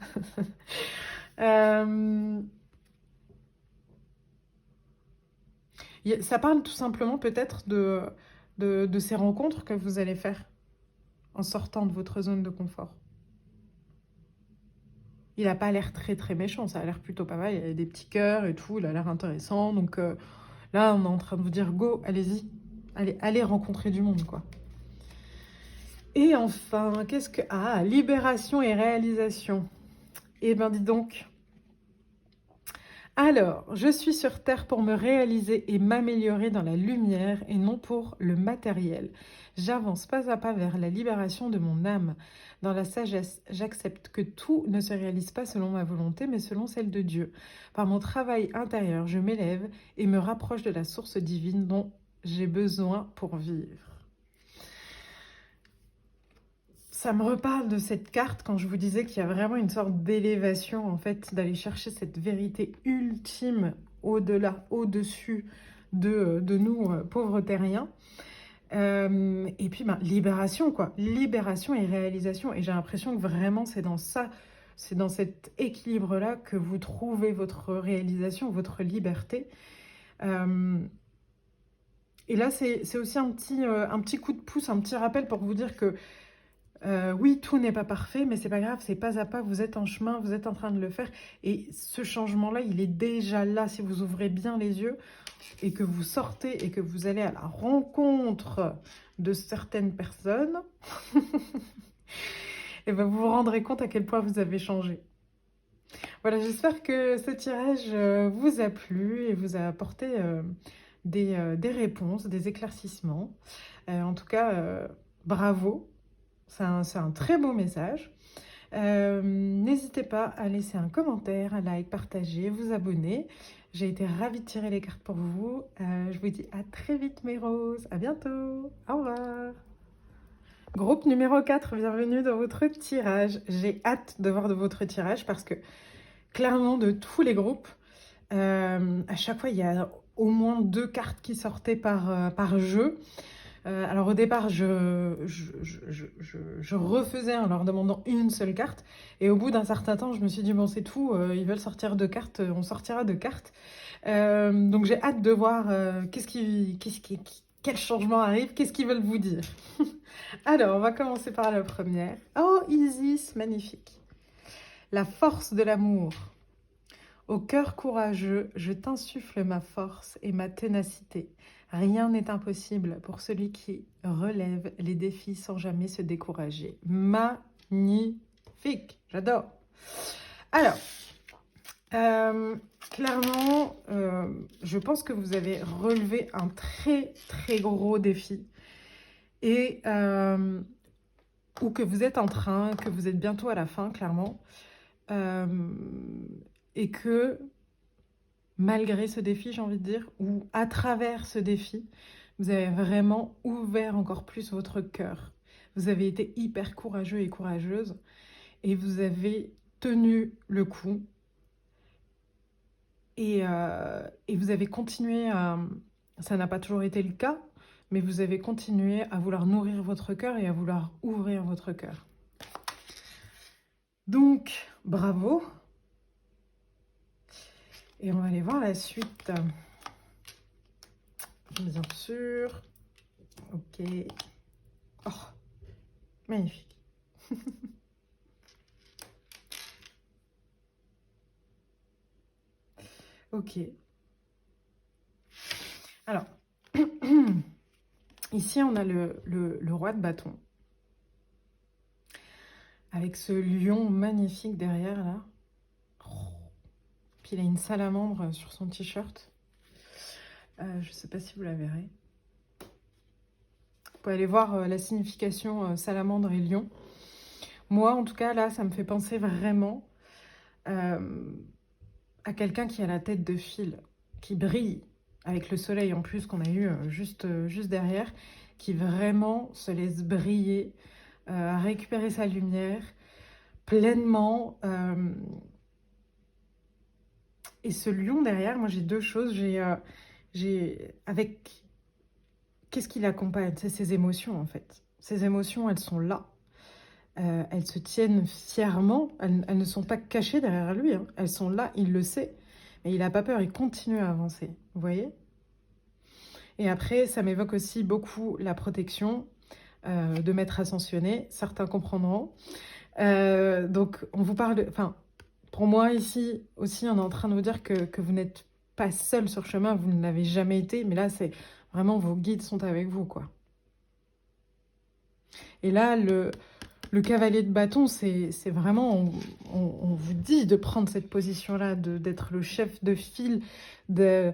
Ça parle tout simplement peut-être de ces rencontres que vous allez faire en sortant de votre zone de confort. Il n'a pas l'air très très méchant, ça a l'air plutôt pas mal, il y a des petits cœurs et tout, il a l'air intéressant. Donc là, on est en train de vous dire, go, allez-y, allez rencontrer du monde, quoi. Et enfin, qu'est-ce que... Ah, libération et réalisation. Eh ben, dis donc. Alors, je suis sur Terre pour me réaliser et m'améliorer dans la lumière et non pour le matériel. J'avance pas à pas vers la libération de mon âme. Dans la sagesse, j'accepte que tout ne se réalise pas selon ma volonté, mais selon celle de Dieu. Par mon travail intérieur, je m'élève et me rapproche de la source divine dont j'ai besoin pour vivre. Ça me reparle de cette carte quand je vous disais qu'il y a vraiment une sorte d'élévation, en fait, d'aller chercher cette vérité ultime au-delà, au-dessus de nous, pauvres terriens. Et puis, libération, quoi. Libération et réalisation. Et j'ai l'impression que vraiment, c'est dans ça, c'est dans cet équilibre-là que vous trouvez votre réalisation, votre liberté. Et là, c'est aussi un petit coup de pouce, un petit rappel pour vous dire que oui, tout n'est pas parfait, mais c'est pas grave, c'est pas à pas, vous êtes en chemin, vous êtes en train de le faire. Et ce changement-là, il est déjà là si vous ouvrez bien les yeux et que vous sortez et que vous allez à la rencontre de certaines personnes. Et ben vous vous rendrez compte à quel point vous avez changé. Voilà, j'espère que ce tirage vous a plu et vous a apporté des réponses, des éclaircissements. En tout cas, bravo, c'est un très beau message. N'hésitez pas à laisser un commentaire, un like, partager, vous abonner. J'ai été ravie de tirer les cartes pour vous. Je vous dis à très vite mes roses, à bientôt, au revoir. Groupe numéro 4, bienvenue dans votre tirage. J'ai hâte de voir de votre tirage parce que clairement de tous les groupes, à chaque fois il y a au moins 2 cartes qui sortaient par jeu. Alors au départ, je refaisais en leur demandant une seule carte. Et au bout d'un certain temps, je me suis dit, bon, c'est tout, ils veulent sortir 2 cartes, on sortira 2 cartes. Donc j'ai hâte de voir quel changement arrive, qu'est-ce qu'ils veulent vous dire. Alors, on va commencer par la première. Oh, Isis, magnifique. La force de l'amour. Au cœur courageux, je t'insuffle ma force et ma ténacité. Rien n'est impossible pour celui qui relève les défis sans jamais se décourager. Magnifique, j'adore. Alors, clairement, je pense que vous avez relevé un très très gros défi et ou que vous êtes en train, que vous êtes bientôt à la fin, clairement, et que malgré ce défi, j'ai envie de dire, ou à travers ce défi, vous avez vraiment ouvert encore plus votre cœur. Vous avez été hyper courageux et courageuse et vous avez tenu le coup et vous avez continué à... Ça n'a pas toujours été le cas, mais vous avez continué à vouloir nourrir votre cœur et à vouloir ouvrir votre cœur. Donc, bravo. Et on va aller voir la suite. Bien sûr. Ok. Oh, magnifique. Ok. Alors, ici, on a le roi de bâton. Avec ce lion magnifique derrière, là. Puis il a une salamandre sur son t-shirt. Je ne sais pas si vous la verrez. Vous pouvez aller voir la signification salamandre et lion. Moi, en tout cas, là, ça me fait penser vraiment à quelqu'un qui a la tête de fil, qui brille, avec le soleil en plus qu'on a eu juste derrière, qui vraiment se laisse briller, récupérer sa lumière pleinement. Et ce lion derrière, moi j'ai 2 choses. Qu'est-ce qui l'accompagne? C'est ses émotions en fait. Ses émotions, elles sont là. Elles se tiennent fièrement. Elles ne sont pas cachées derrière lui, hein. Elles sont là, il le sait. Mais il n'a pas peur, il continue à avancer. Vous voyez? Et après, ça m'évoque aussi beaucoup la protection de maître ascensionné. Certains comprendront. Donc, on vous parle de... Enfin, pour moi, ici, aussi, on est en train de vous dire que vous n'êtes pas seul sur le chemin, vous ne l'avez jamais été, mais là, c'est vraiment vos guides sont avec vous, quoi. Et là, le cavalier de bâton, c'est vraiment, on vous dit de prendre cette position-là, d'être le chef de file, de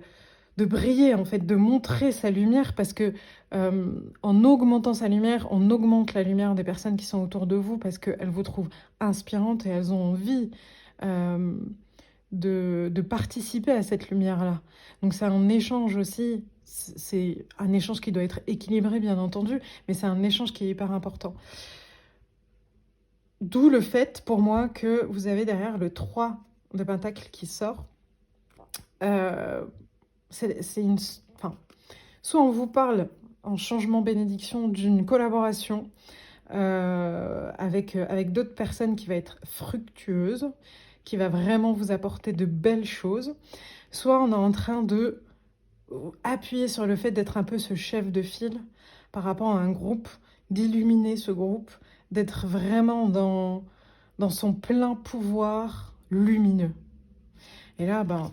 briller, en fait, de montrer sa lumière, parce que en augmentant sa lumière, on augmente la lumière des personnes qui sont autour de vous, parce qu'elles vous trouvent inspirante et elles ont envie de participer à cette lumière-là. Donc c'est un échange aussi, c'est un échange qui doit être équilibré, bien entendu, mais c'est un échange qui est hyper important. D'où le fait, pour moi, que vous avez derrière le 3 de Pentacle qui sort. C'est une... Enfin, soit on vous parle en changement bénédiction d'une collaboration avec d'autres personnes qui va être fructueuse, qui va vraiment vous apporter de belles choses. Soit on est en train de appuyer sur le fait d'être un peu ce chef de file par rapport à un groupe, d'illuminer ce groupe, d'être vraiment dans son plein pouvoir lumineux. Et là, ben,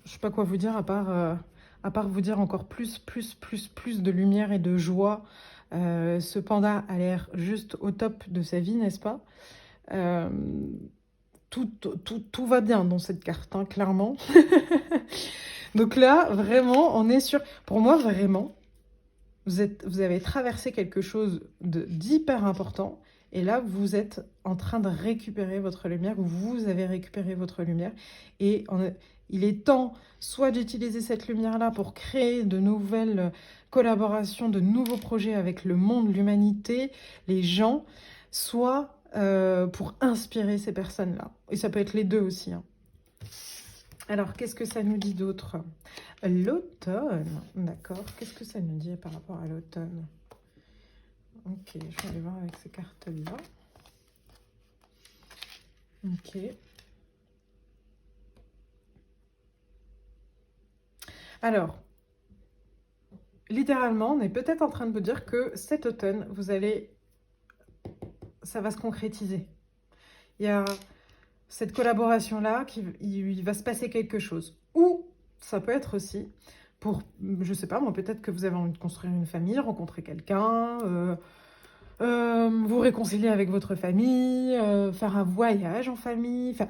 je sais pas quoi vous dire à part vous dire encore plus de lumière et de joie. Ce panda a l'air juste au top de sa vie, n'est-ce pas? tout va bien dans cette carte, hein, clairement. Donc là, vraiment, on est sur... Pour moi, vraiment, vous avez traversé quelque chose d'hyper important. Et là, vous êtes en train de récupérer votre lumière, ou vous avez récupéré votre lumière. Et il est temps soit d'utiliser cette lumière-là pour créer de nouvelles collaborations, de nouveaux projets avec le monde, l'humanité, les gens, soit pour inspirer ces personnes-là. Et ça peut être les deux aussi, hein. Alors, qu'est-ce que ça nous dit d'autre? L'automne, d'accord. Qu'est-ce que ça nous dit par rapport à l'automne? Ok, je vais aller voir avec ces cartes-là. Ok. Alors, littéralement, on est peut-être en train de vous dire que cet automne, ça va se concrétiser. Il y a cette collaboration-là, il va se passer quelque chose. Ou ça peut être aussi pour, je sais pas, moi, peut-être que vous avez envie de construire une famille, rencontrer quelqu'un, vous réconcilier avec votre famille, faire un voyage en famille. Enfin,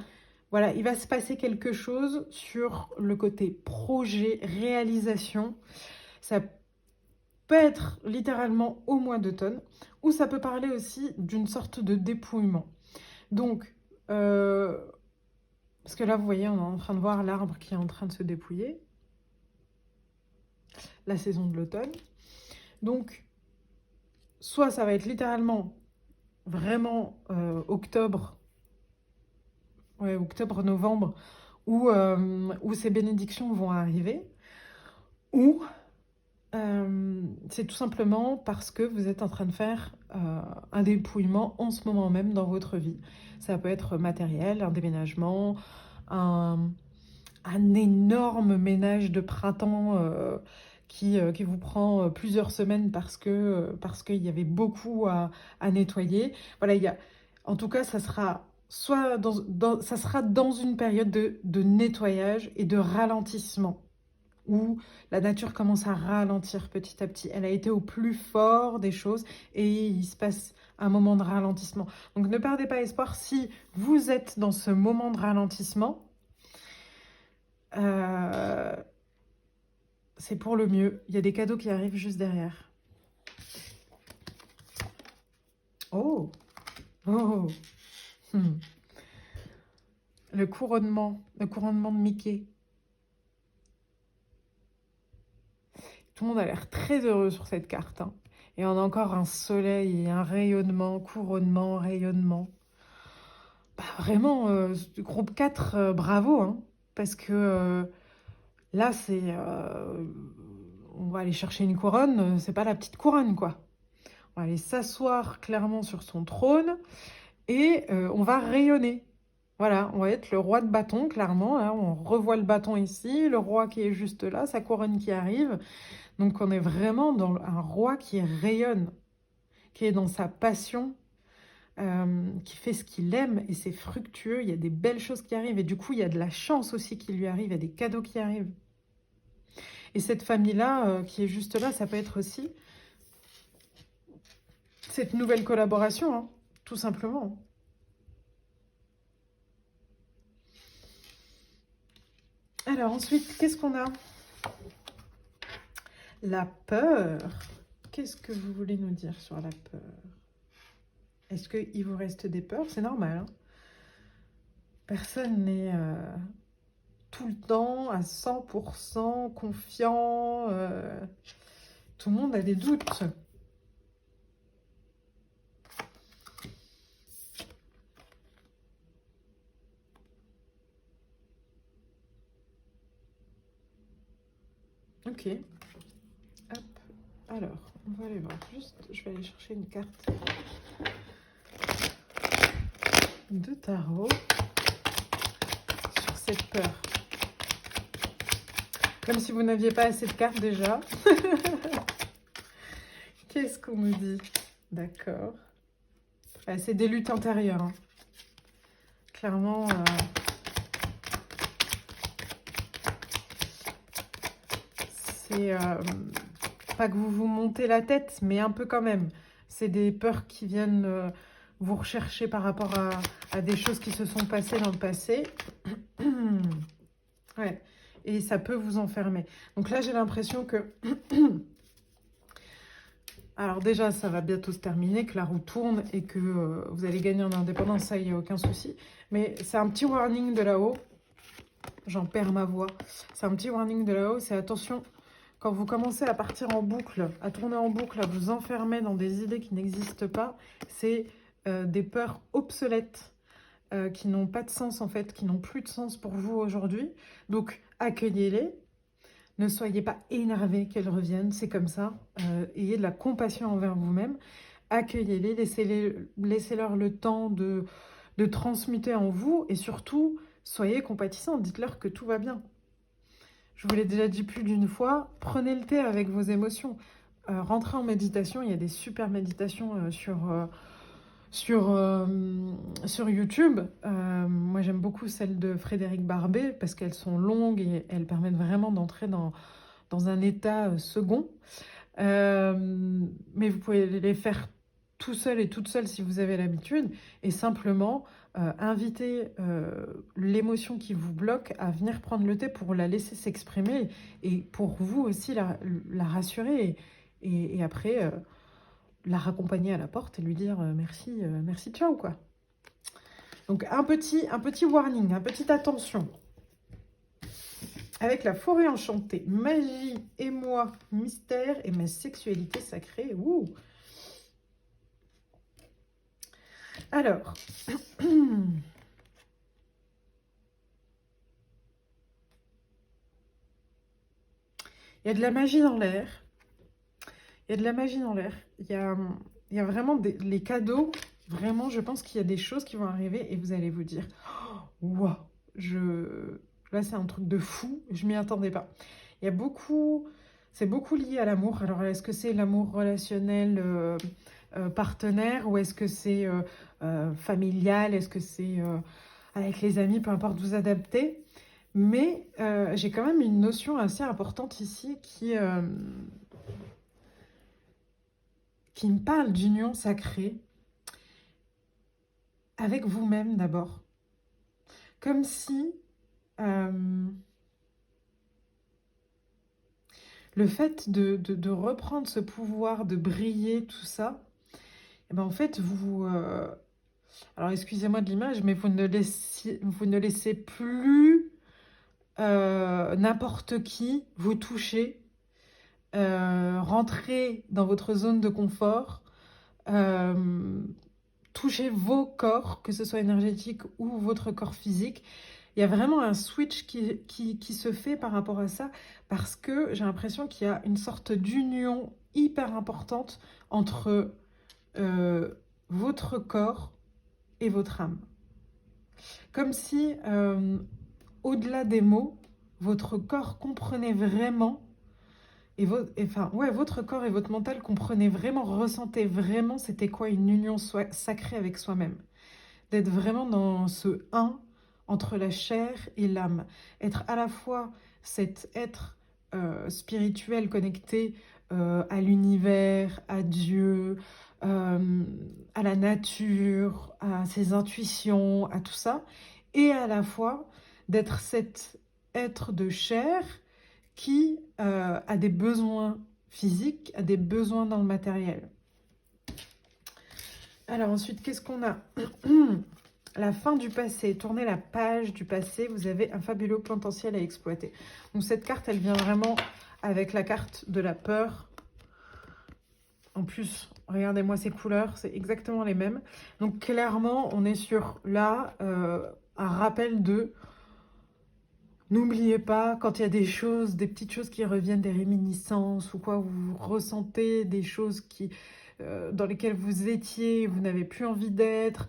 voilà, il va se passer quelque chose sur le côté projet, réalisation. Ça peut être littéralement au mois d'automne, ou ça peut parler aussi d'une sorte de dépouillement. Donc, parce que là, vous voyez, on est en train de voir l'arbre qui est en train de se dépouiller. La saison de l'automne. Donc, soit ça va être littéralement vraiment octobre, ouais, octobre-novembre, où ces bénédictions vont arriver, ou c'est tout simplement parce que vous êtes en train de faire un dépouillement en ce moment même dans votre vie. Ça peut être matériel, un déménagement, un énorme ménage de printemps qui vous prend plusieurs semaines parce qu'il y avait beaucoup à nettoyer. Voilà, en tout cas, ça sera soit ça sera dans une période de nettoyage et de ralentissement, où la nature commence à ralentir petit à petit. Elle a été au plus fort des choses et il se passe un moment de ralentissement. Donc ne perdez pas espoir si vous êtes dans ce moment de ralentissement. C'est pour le mieux. Il y a des cadeaux qui arrivent juste derrière. Oh, oh. Le couronnement de Mickey. Tout le monde a l'air très heureux sur cette carte, hein. Et on a encore un soleil et un rayonnement, couronnement, rayonnement. Bah, vraiment, groupe 4, bravo, hein, parce que là, on va aller chercher une couronne, c'est pas la petite couronne, quoi. On va aller s'asseoir clairement sur son trône et on va rayonner. Voilà, on va être le roi de bâton, clairement. Là, on revoit le bâton ici, le roi qui est juste là, sa couronne qui arrive. Donc, on est vraiment dans un roi qui rayonne, qui est dans sa passion, qui fait ce qu'il aime et c'est fructueux. Il y a des belles choses qui arrivent et du coup, il y a de la chance aussi qui lui arrive, il y a des cadeaux qui arrivent. Et cette famille-là, qui est juste là, ça peut être aussi cette nouvelle collaboration, hein, tout simplement. Alors ensuite, qu'est-ce qu'on a? La peur. Qu'est-ce que vous voulez nous dire sur la peur? Est-ce qu'il vous reste des peurs? C'est normal, hein. Personne n'est tout le temps à 100% confiant. Tout le monde a des doutes. Ok. Hop. Alors, on va aller voir. Juste, je vais aller chercher une carte de tarot sur cette peur. Comme si vous n'aviez pas assez de cartes déjà. Qu'est-ce qu'on nous dit? D'accord. C'est des luttes intérieures, hein. Clairement... c'est pas que vous vous montez la tête, mais un peu quand même. C'est des peurs qui viennent vous recherchez par rapport à des choses qui se sont passées dans le passé. Ouais, et ça peut vous enfermer. Donc là, j'ai l'impression que... Alors déjà, ça va bientôt se terminer, que la roue tourne et que vous allez gagner en indépendance, ça, il n'y a aucun souci. Mais c'est un petit warning de là-haut. J'en perds ma voix. C'est un petit warning de là-haut, c'est attention, quand vous commencez à partir en boucle, à tourner en boucle, à vous enfermer dans des idées qui n'existent pas, c'est des peurs obsolètes qui n'ont pas de sens en fait, qui n'ont plus de sens pour vous aujourd'hui. Donc accueillez-les, ne soyez pas énervés qu'elles reviennent, c'est comme ça. Ayez de la compassion envers vous-même, accueillez-les, laissez-leur le temps de transmuter en vous et surtout, soyez compatissants, dites-leur que tout va bien. Je vous l'ai déjà dit plus d'une fois, prenez le thé avec vos émotions. Rentrez en méditation, il y a des super méditations sur YouTube. Moi, j'aime beaucoup celles de Frédéric Barbet parce qu'elles sont longues et elles permettent vraiment d'entrer dans un état second. Mais vous pouvez les faire tout seul et toute seule si vous avez l'habitude et simplement inviter l'émotion qui vous bloque à venir prendre le thé pour la laisser s'exprimer et pour vous aussi la rassurer et après la raccompagner à la porte et lui dire merci, merci, ciao quoi. Donc un petit warning, une petite attention. Avec la forêt enchantée, magie et moi, mystère et ma sexualité sacrée. Ouh. Alors, il y a de la magie dans l'air. Il y a de la magie dans l'air. Il y a vraiment les cadeaux. Vraiment, je pense qu'il y a des choses qui vont arriver et vous allez vous dire waouh, là, c'est un truc de fou. Je m'y attendais pas. Il y a beaucoup... C'est beaucoup lié à l'amour. Alors, est-ce que c'est l'amour relationnel partenaire ou est-ce que c'est familial? Est-ce que c'est avec les amis? Peu importe, vous adaptez. Mais j'ai quand même une notion assez importante ici qui me parle d'union sacrée avec vous-même d'abord. Comme si le fait de reprendre ce pouvoir, de briller, tout ça, et ben en fait, alors excusez-moi de l'image, mais vous ne laissez plus n'importe qui vous toucher, rentrer dans votre zone de confort, toucher vos corps, que ce soit énergétique ou votre corps physique. Il y a vraiment un switch qui se fait par rapport à ça, parce que j'ai l'impression qu'il y a une sorte d'union hyper importante entre votre corps et votre âme. Comme si, au-delà des mots, votre corps comprenait vraiment, votre corps et votre mental comprenaient vraiment, ressentaient vraiment c'était quoi une union sacrée avec soi-même. D'être vraiment dans ce un entre la chair et l'âme. Être à la fois cet être spirituel connecté à l'univers, à Dieu, à la nature, à ses intuitions, à tout ça, et à la fois d'être cet être de chair qui a des besoins physiques, a des besoins dans le matériel. Alors ensuite, qu'est-ce qu'on a? La fin du passé, tournez la page du passé, vous avez un fabuleux potentiel à exploiter. Donc cette carte, elle vient vraiment avec la carte de la peur. En plus, regardez-moi ces couleurs, c'est exactement les mêmes. Donc clairement, on est sur là un rappel de... N'oubliez pas, quand il y a des choses, des petites choses qui reviennent, des réminiscences ou quoi, vous ressentez des choses dans lesquelles vous étiez, vous n'avez plus envie d'être,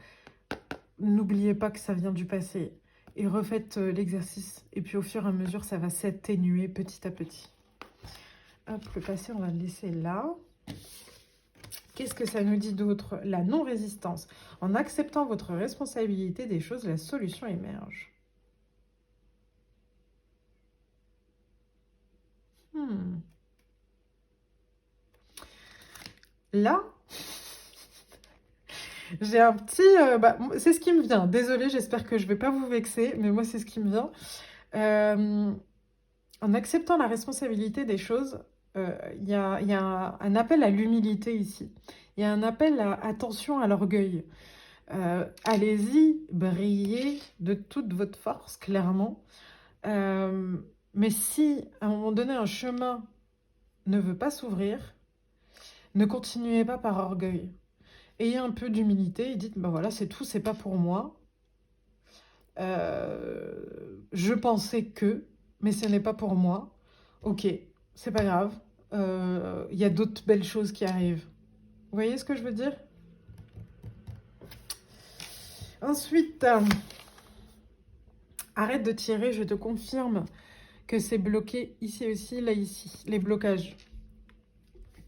n'oubliez pas que ça vient du passé. Et refaites l'exercice. Et puis au fur et à mesure, ça va s'atténuer petit à petit. Hop, le passé, on va le laisser là. Qu'est-ce que ça nous dit d'autre? La non-résistance. En acceptant votre responsabilité des choses, la solution émerge. Là, J'ai un petit... c'est ce qui me vient. Désolée, j'espère que je vais pas vous vexer, mais moi, c'est ce qui me vient. Euh, En acceptant la responsabilité des choses, il y a un appel à l'humilité ici. Il y a un appel à attention à l'orgueil. Allez-y, brillez de toute votre force, clairement. Euh, mais si, à un moment donné, un chemin ne veut pas s'ouvrir, ne continuez pas par orgueil. Ayez un peu d'humilité et dites, ben voilà, c'est tout, c'est pas pour moi. Je pensais que, mais ce n'est pas pour moi. Ok, c'est pas grave. Il y a d'autres belles choses qui arrivent. Vous voyez ce que je veux dire? Ensuite, arrête de tirer, je te confirme que c'est bloqué ici aussi, là ici, les blocages.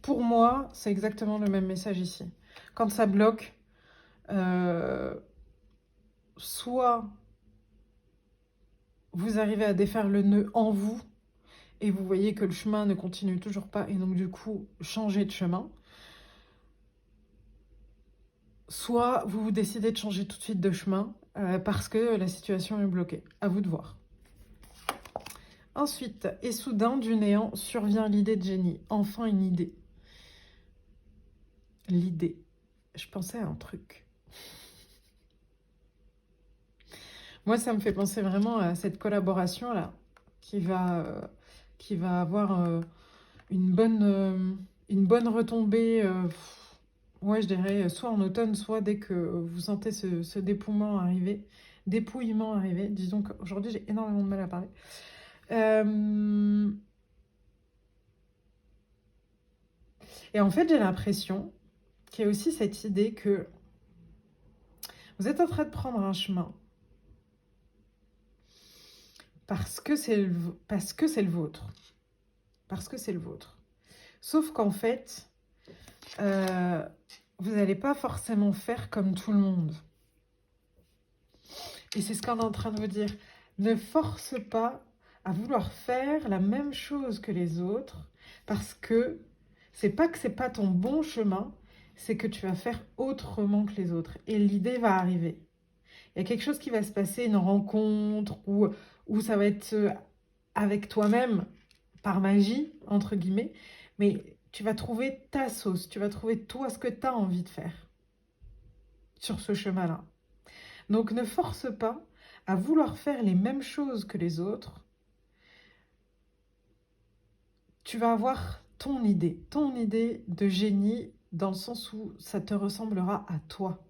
Pour moi, c'est exactement le même message ici. Quand ça bloque, euh, soit vous arrivez à défaire le nœud en vous et vous voyez que le chemin ne continue toujours pas et donc du coup, changez de chemin. Soit vous décidez de changer tout de suite de chemin parce que la situation est bloquée. À vous de voir. Ensuite, et soudain, du néant, survient l'idée de génie. Enfin une idée. L'idée. Je pensais à un truc. Moi, ça me fait penser vraiment à cette collaboration-là qui va avoir une bonne retombée. Ouais, je dirais soit en automne, soit dès que vous sentez ce dépouillement arriver. Disons qu'aujourd'hui, j'ai énormément de mal à parler. Euh, et en fait, j'ai l'impression qu'il y a aussi cette idée que vous êtes en train de prendre un chemin parce que c'est le vôtre. Parce que c'est le vôtre. Sauf qu'en fait, euh, vous n'allez pas forcément faire comme tout le monde. Et c'est ce qu'on est en train de vous dire. Ne force pas à vouloir faire la même chose que les autres parce que c'est pas ton bon chemin, c'est que tu vas faire autrement que les autres. Et l'idée va arriver. Il y a quelque chose qui va se passer, une rencontre, ou ça va être avec toi-même, par magie, entre guillemets, mais tu vas trouver ta sauce, tu vas trouver toi ce que tu as envie de faire sur ce chemin-là. Donc ne force pas à vouloir faire les mêmes choses que les autres. Tu vas avoir ton idée de génie, dans le sens où ça te ressemblera à toi.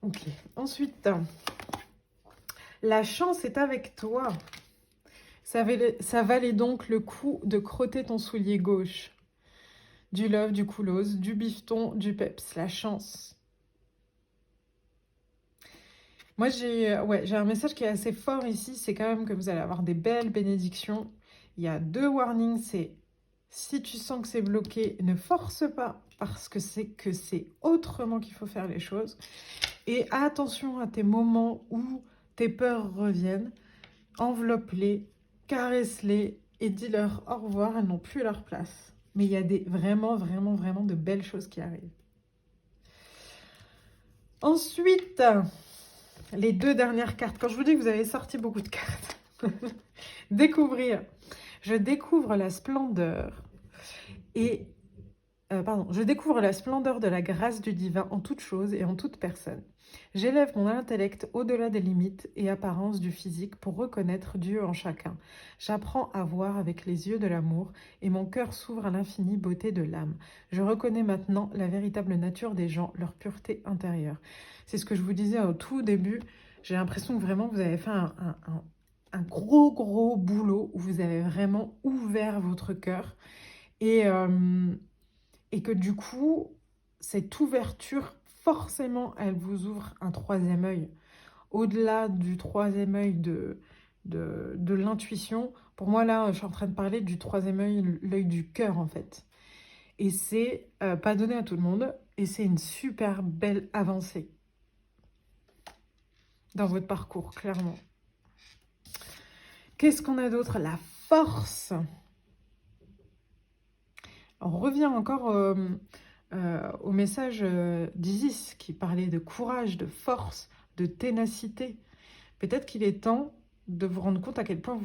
Ok. Ensuite, la chance est avec toi. Ça valait donc le coup de crotter ton soulier gauche. Du love, du coulos, du bifton, du peps, la chance. Moi, j'ai un message qui est assez fort ici, c'est quand même que vous allez avoir des belles bénédictions. Il y a 2 warnings, c'est si tu sens que c'est bloqué, ne force pas, parce que c'est autrement qu'il faut faire les choses. Et attention à tes moments où tes peurs reviennent, enveloppe-les, caresse-les et dis-leur au revoir, elles n'ont plus leur place. Mais il y a vraiment, vraiment, vraiment de belles choses qui arrivent. Ensuite, les 2 dernières cartes. Quand je vous dis que vous avez sorti beaucoup de cartes, découvrir. Je découvre la splendeur et je découvre la splendeur de la grâce du divin en toute chose et en toute personne. J'élève mon intellect au-delà des limites et apparences du physique pour reconnaître Dieu en chacun. J'apprends à voir avec les yeux de l'amour et mon cœur s'ouvre à l'infinie beauté de l'âme. Je reconnais maintenant la véritable nature des gens, leur pureté intérieure. C'est ce que je vous disais au tout début. J'ai l'impression que vraiment vous avez fait un gros, gros boulot où vous avez vraiment ouvert votre cœur et, et que du coup, cette ouverture, forcément, elle vous ouvre un 3e œil. Au-delà du 3e œil de l'intuition, pour moi, là, je suis en train de parler du 3e œil, l'œil du cœur, en fait. Et c'est pas donné à tout le monde, et c'est une super belle avancée dans votre parcours, clairement. Qu'est-ce qu'on a d'autre? La force. On revient encore au message d'Isis qui parlait de courage, de force, de ténacité. Peut-être qu'il est temps de vous rendre compte à quel point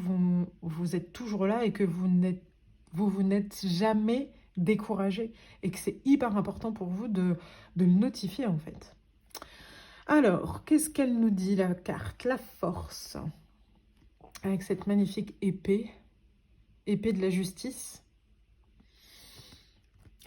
vous êtes toujours là et que vous n'êtes jamais découragé et que c'est hyper important pour vous de le notifier en fait. Alors, qu'est-ce qu'elle nous dit la carte? La force, avec cette magnifique épée, épée de la justice.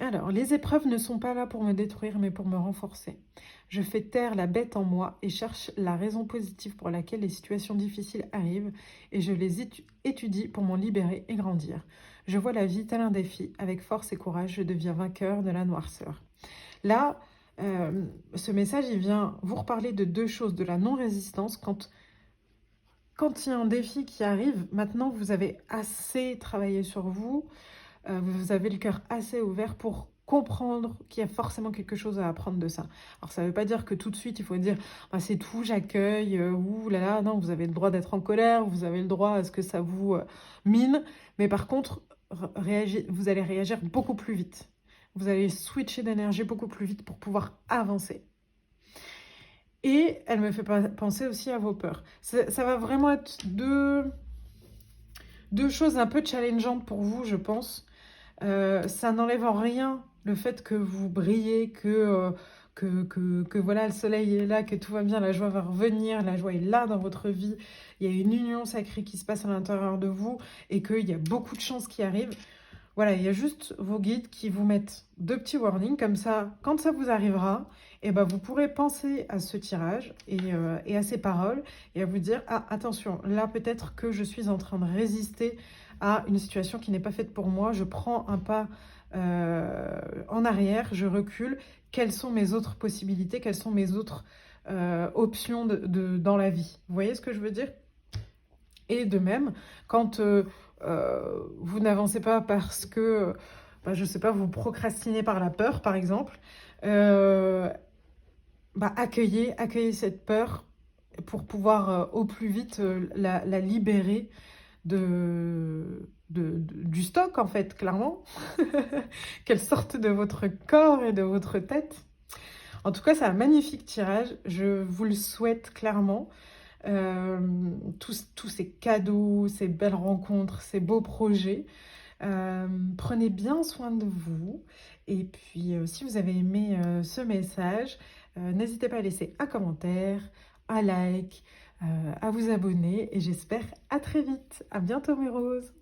Alors, les épreuves ne sont pas là pour me détruire, mais pour me renforcer. Je fais taire la bête en moi et cherche la raison positive pour laquelle les situations difficiles arrivent et je les étudie pour m'en libérer et grandir. Je vois la vie tel un défi, avec force et courage, je deviens vainqueur de la noirceur. Là, ce message, il vient vous reparler de deux choses, de la non-résistance. Quand il y a un défi qui arrive, maintenant vous avez assez travaillé sur vous, vous avez le cœur assez ouvert pour comprendre qu'il y a forcément quelque chose à apprendre de ça. Alors ça ne veut pas dire que tout de suite il faut dire ah, c'est tout, j'accueille, ouh là là, non, vous avez le droit d'être en colère, vous avez le droit à ce que ça vous mine, mais par contre, vous allez réagir beaucoup plus vite. Vous allez switcher d'énergie beaucoup plus vite pour pouvoir avancer. Et elle me fait penser aussi à vos peurs. Ça va vraiment être deux choses un peu challengeantes pour vous, je pense. Ça n'enlève en rien le fait que vous brillez, que voilà, le soleil est là, que tout va bien, la joie va revenir, la joie est là dans votre vie. Il y a une union sacrée qui se passe à l'intérieur de vous et qu'il y a beaucoup de chances qui arrivent. Voilà, il y a juste vos guides qui vous mettent deux petits warnings, comme ça, quand ça vous arrivera, eh ben, vous pourrez penser à ce tirage et à ces paroles et à vous dire, ah attention, là peut-être que je suis en train de résister à une situation qui n'est pas faite pour moi, je prends un pas en arrière, je recule, quelles sont mes autres possibilités, quelles sont mes autres options dans la vie. Vous voyez ce que je veux dire? Et de même, quand vous n'avancez pas parce que, je ne sais pas, vous procrastinez par la peur, par exemple, euh, accueillez cette peur pour pouvoir au plus vite la libérer du stock, en fait, clairement. Qu'elle sorte de votre corps et de votre tête. En tout cas, c'est un magnifique tirage. Je vous le souhaite clairement. Tous ces cadeaux, ces belles rencontres, ces beaux projets. Prenez bien soin de vous. Et puis, si vous avez aimé ce message, n'hésitez pas à laisser un commentaire, un like, à vous abonner. Et j'espère à très vite. À bientôt mes roses.